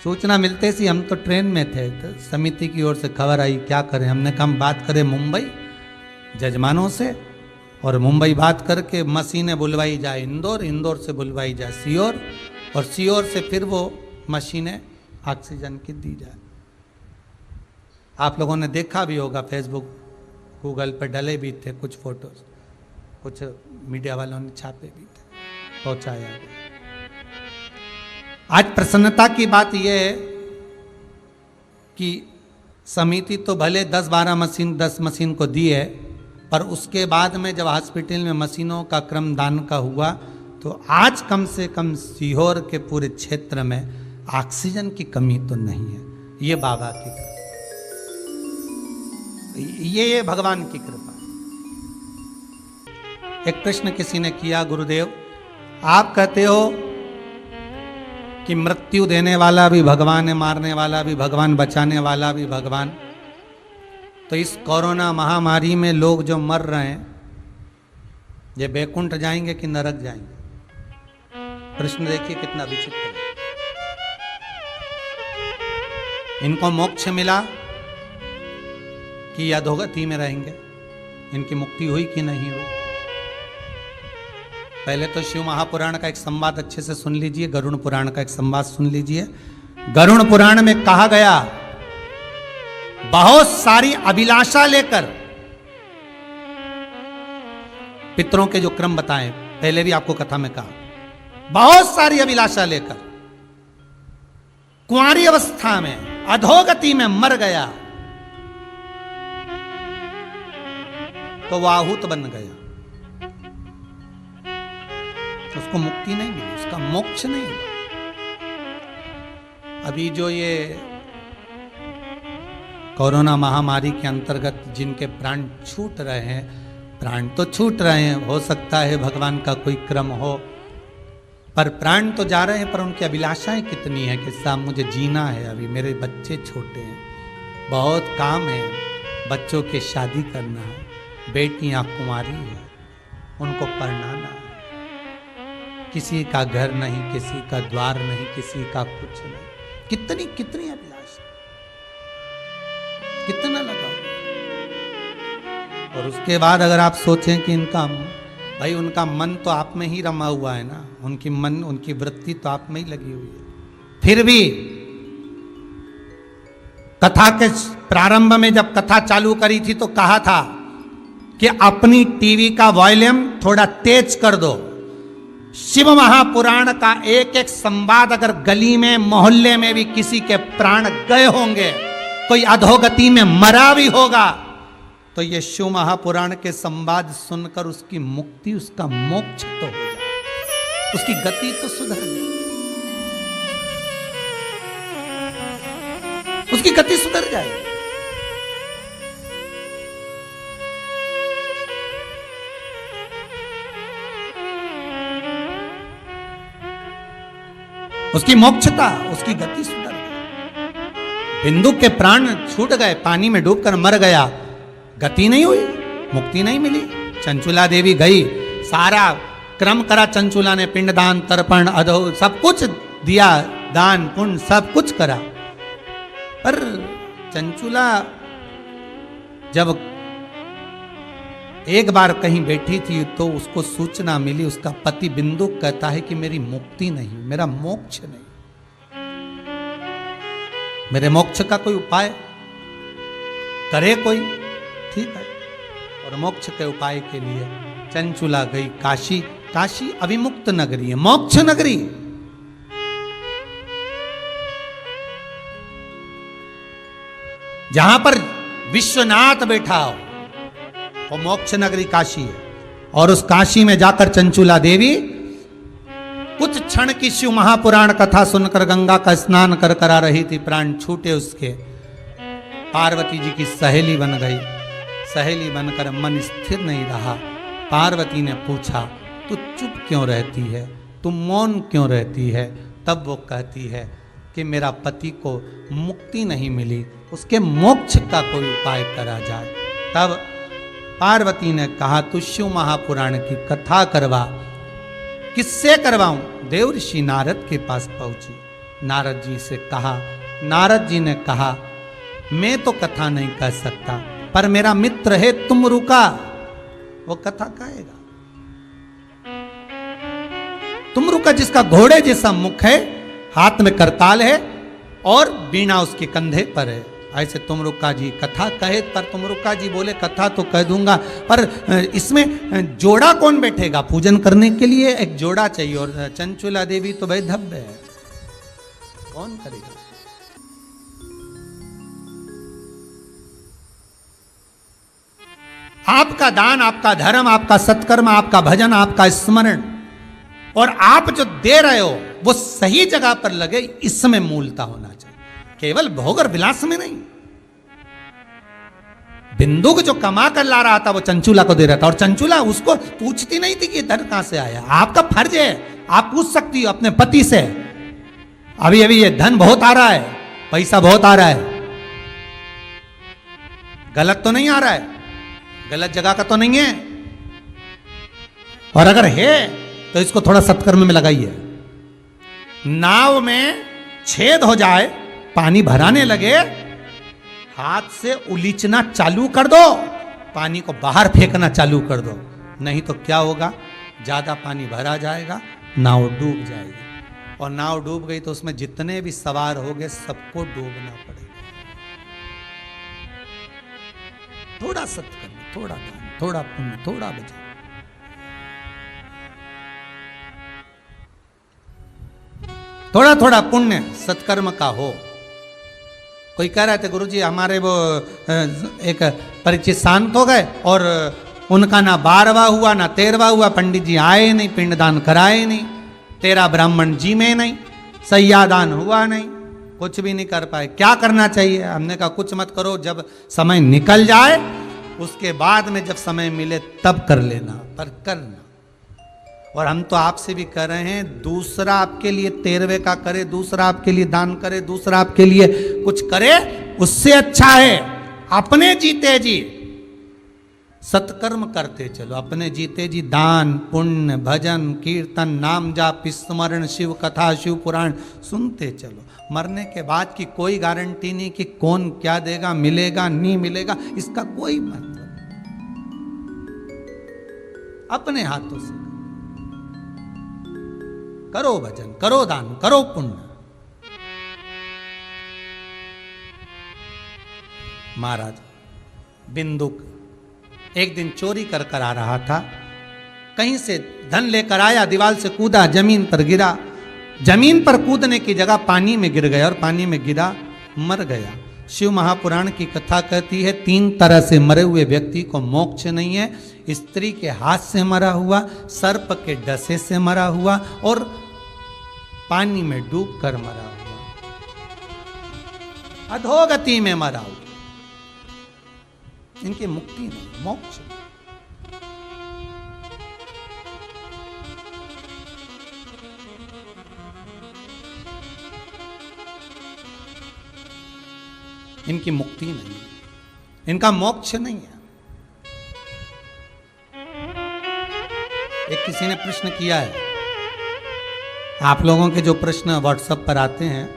सूचना मिलते सी हम तो ट्रेन में थे, तो समिति की ओर से खबर आई, क्या करें? हमने कहा बात करें मुंबई जजमानों से, और मुंबई बात करके मशीनें बुलवाई जाए इंदौर, इंदौर से बुलवाई जाए सीहोर, और सीहोर से फिर वो मशीनें ऑक्सीजन की दी जाए। आप लोगों ने देखा भी होगा, फेसबुक, गूगल पर डले भी थे कुछ फोटोज, कुछ मीडिया वालों ने छापे भी थे, पहुंचाया गया। आज प्रसन्नता की बात यह है कि समिति तो भले 10 मशीन को दी है, पर उसके बाद में जब हॉस्पिटल में मशीनों का क्रम दान का हुआ तो आज कम से कम सीहोर के पूरे क्षेत्र में ऑक्सीजन की कमी तो नहीं है। ये बाबा की कृपा, ये भगवान की कृपा। एक प्रश्न किसी ने किया, गुरुदेव आप कहते हो कि मृत्यु देने वाला भी भगवान है, मारने वाला भी भगवान, बचाने वाला भी भगवान। तो इस कोरोना महामारी में लोग जो मर रहे हैं, ये बैकुंठ जाएंगे कि नरक जाएंगे? प्रश्न देखिए कितना विचित्र है। इनको मोक्ष मिला कि अधोगति में रहेंगे? इनकी मुक्ति हुई कि नहीं हुई? पहले तो शिव महापुराण का एक संवाद अच्छे से सुन लीजिए, गरुड़ पुराण का एक संवाद सुन लीजिए। गरुड़ पुराण में कहा गया, बहुत सारी अभिलाषा लेकर, पितरों के जो क्रम बताए पहले भी आपको कथा में कहा, बहुत सारी अभिलाषा लेकर कुंवारी अवस्था में अधोगति में मर गया तो वह आहूत बन गया, उसको मुक्ति नहीं मिली, उसका मोक्ष नहीं हुआ। अभी जो ये कोरोना महामारी के अंतर्गत जिनके प्राण छूट रहे हैं, प्राण तो छूट रहे हैं, हो सकता है भगवान का कोई क्रम हो, पर प्राण तो जा रहे हैं, पर उनकी अभिलाषाएं कितनी है कि साहब मुझे जीना है, अभी मेरे बच्चे छोटे हैं, बहुत काम है, बच्चों की शादी करना है, बेटियां कुंवारी है, उनको पढ़ाना है, किसी का घर नहीं, किसी का द्वार नहीं, किसी का कुछ नहीं, कितनी कितनी अभिलाषा, कितना लगा। और उसके बाद अगर आप सोचें कि इनका भाई, उनका मन तो आप में ही रमा हुआ है ना, उनकी मन, उनकी वृत्ति तो आप में ही लगी हुई है। फिर भी कथा के प्रारंभ में जब कथा चालू करी थी तो कहा था कि अपनी टीवी का वॉल्यूम थोड़ा तेज कर दो। शिव महापुराण का एक एक संवाद अगर गली में, मोहल्ले में भी किसी के प्राण गए होंगे, कोई अधोगति में मरा भी होगा, तो ये शिव महापुराण के संवाद सुनकर उसकी मुक्ति, उसका मोक्ष तो हो जाए, उसकी गति तो सुधर जाए, उसकी गति सुधर जाए। उसकी मोक्षता, उसकी गति सुधर गई। बिंदु के प्राण छूट गए, पानी में डूबकर मर गया, गति नहीं हुई, मुक्ति नहीं मिली। चंचुला देवी गई, सारा क्रम करा चंचुला ने, पिंडदान, तर्पण, अधो सब कुछ दिया, दान पुण्य सब कुछ करा, पर चंचुला जब एक बार कहीं बैठी थी तो उसको सूचना मिली, उसका पति बिंदु कहता है कि मेरी मुक्ति नहीं, मेरा मोक्ष नहीं, मेरे मोक्ष का कोई उपाय करे कोई। ठीक है, और मोक्ष के उपाय के लिए चंचुला गई काशी। काशी अविमुक्त नगरी है, मोक्ष नगरी। जहां पर विश्वनाथ बैठा हो, वो मोक्ष नगरी काशी है। और उस काशी में जाकर चंचुला देवी कुछ क्षण की शिव महापुराण कथा सुनकर गंगा का स्नान कर करा रही थी, प्राण छूटे उसके। पार्वती जी की सहेली बन गई, सहेली बनकर मन स्थिर नहीं रहा। पार्वती ने पूछा, तू चुप क्यों रहती है, तू मौन क्यों रहती है? तब वो कहती है कि मेरा पति को मुक्ति नहीं मिली, उसके मोक्ष का कोई उपाय करा जाए। तब पार्वती ने कहा, तू शिव महापुराण की कथा करवा। किससे करवाऊं? देव ऋषि नारद के पास पहुंची, नारद जी से कहा। नारद जी ने कहा, मैं तो कथा नहीं कह सकता, पर मेरा मित्र है तुमरुका, वो कथा कहेगा। तुमरुका जिसका घोड़े जैसा मुख है, हाथ में करताल है और बीणा उसके कंधे पर है, ऐसे तुमरुका जी कथा कहे। पर तुमरुका जी बोले, कथा तो कह दूंगा, पर इसमें जोड़ा कौन बैठेगा पूजन करने के लिए? एक जोड़ा चाहिए, और चंचुला देवी तो भाई धब्य है, कौन करेगा? आपका दान, आपका धर्म, आपका सत्कर्म, आपका भजन, आपका स्मरण, और आप जो दे रहे हो वो सही जगह पर लगे, इसमें मूलता होना चाहिए, केवल भोग और विलास में नहीं। बिंदु को जो कमा कर ला रहा था वो चंचुला को दे रहा था, और चंचुला उसको पूछती नहीं थी कि धन कहां से आया। आपका फर्ज है, आप पूछ सकती हो अपने पति से अभी अभी ये धन बहुत आ रहा है, पैसा बहुत आ रहा है, गलत तो नहीं आ रहा है, गलत जगह का तो नहीं है, और अगर है तो इसको थोड़ा सत्कर्म में लगाइए। नाव में छेद हो जाए, पानी भराने लगे, हाथ से उलीचना चालू कर दो, पानी को बाहर फेंकना चालू कर दो, नहीं तो क्या होगा, ज्यादा पानी भरा जाएगा, नाव डूब जाएगी, और नाव डूब गई तो उसमें जितने भी सवार हो गए सबको डूबना पड़ेगा। थोड़ा सत्कर्म, थोड़ा दान, थोड़ा पुण्य, थोड़ा भजन, थोड़ा थोड़ा पुण्य सत्कर्म का हो। कोई कह रहे थे गुरुजी हमारे वो एक परिचित शांत हो गए और उनका ना 12वां हुआ ना 13वां हुआ, पंडित जी आए नहीं, पिंडदान कराए नहीं, 13 ब्राह्मण जी में नहीं, सैयादान हुआ नहीं, कुछ भी नहीं कर पाए। क्या करना चाहिए? हमने कहा कुछ मत करो, जब समय निकल जाए उसके बाद में जब समय मिले तब कर लेना, पर करना। और हम तो आपसे भी कर रहे हैं, दूसरा आपके लिए 13वें का करे, दूसरा आपके लिए दान करे, दूसरा आपके लिए कुछ करे, उससे अच्छा है अपने जीते जी सत्कर्म करते चलो, अपने जीते जी दान पुण्य भजन कीर्तन नाम जाप स्मरण शिव कथा शिव पुराण सुनते चलो। मरने के बाद की कोई गारंटी नहीं कि कौन क्या देगा, मिलेगा नहीं मिलेगा, इसका कोई मतलब अपने हाथों से करो भजन, करो दान, करो पुण्य। महाराज बिंदुक एक दिन चोरी कर कर आ रहा था, कहीं से धन लेकर आया, दीवार से कूदा, जमीन पर गिरा, जमीन पर कूदने की जगह पानी में गिर गया और पानी में गिरा, मर गया। शिव महापुराण की कथा कहती है 3 तरह से मरे हुए व्यक्ति को मोक्ष नहीं है, स्त्री के हाथ से मरा हुआ, सर्प के डसे से मरा हुआ और पानी में डूब कर मरा हुआ, अधोगति में मरा हुआ। इनकी मुक्ति नहीं, मोक्ष। इनकी मुक्ति नहीं, इनका मोक्ष नहीं है। एक किसी ने प्रश्न किया है, आप लोगों के जो प्रश्न व्हाट्सएप पर आते हैं,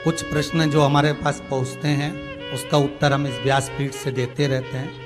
कुछ प्रश्न जो हमारे पास पहुंचते हैं उसका उत्तर हम इस व्यासपीठ से देते रहते हैं।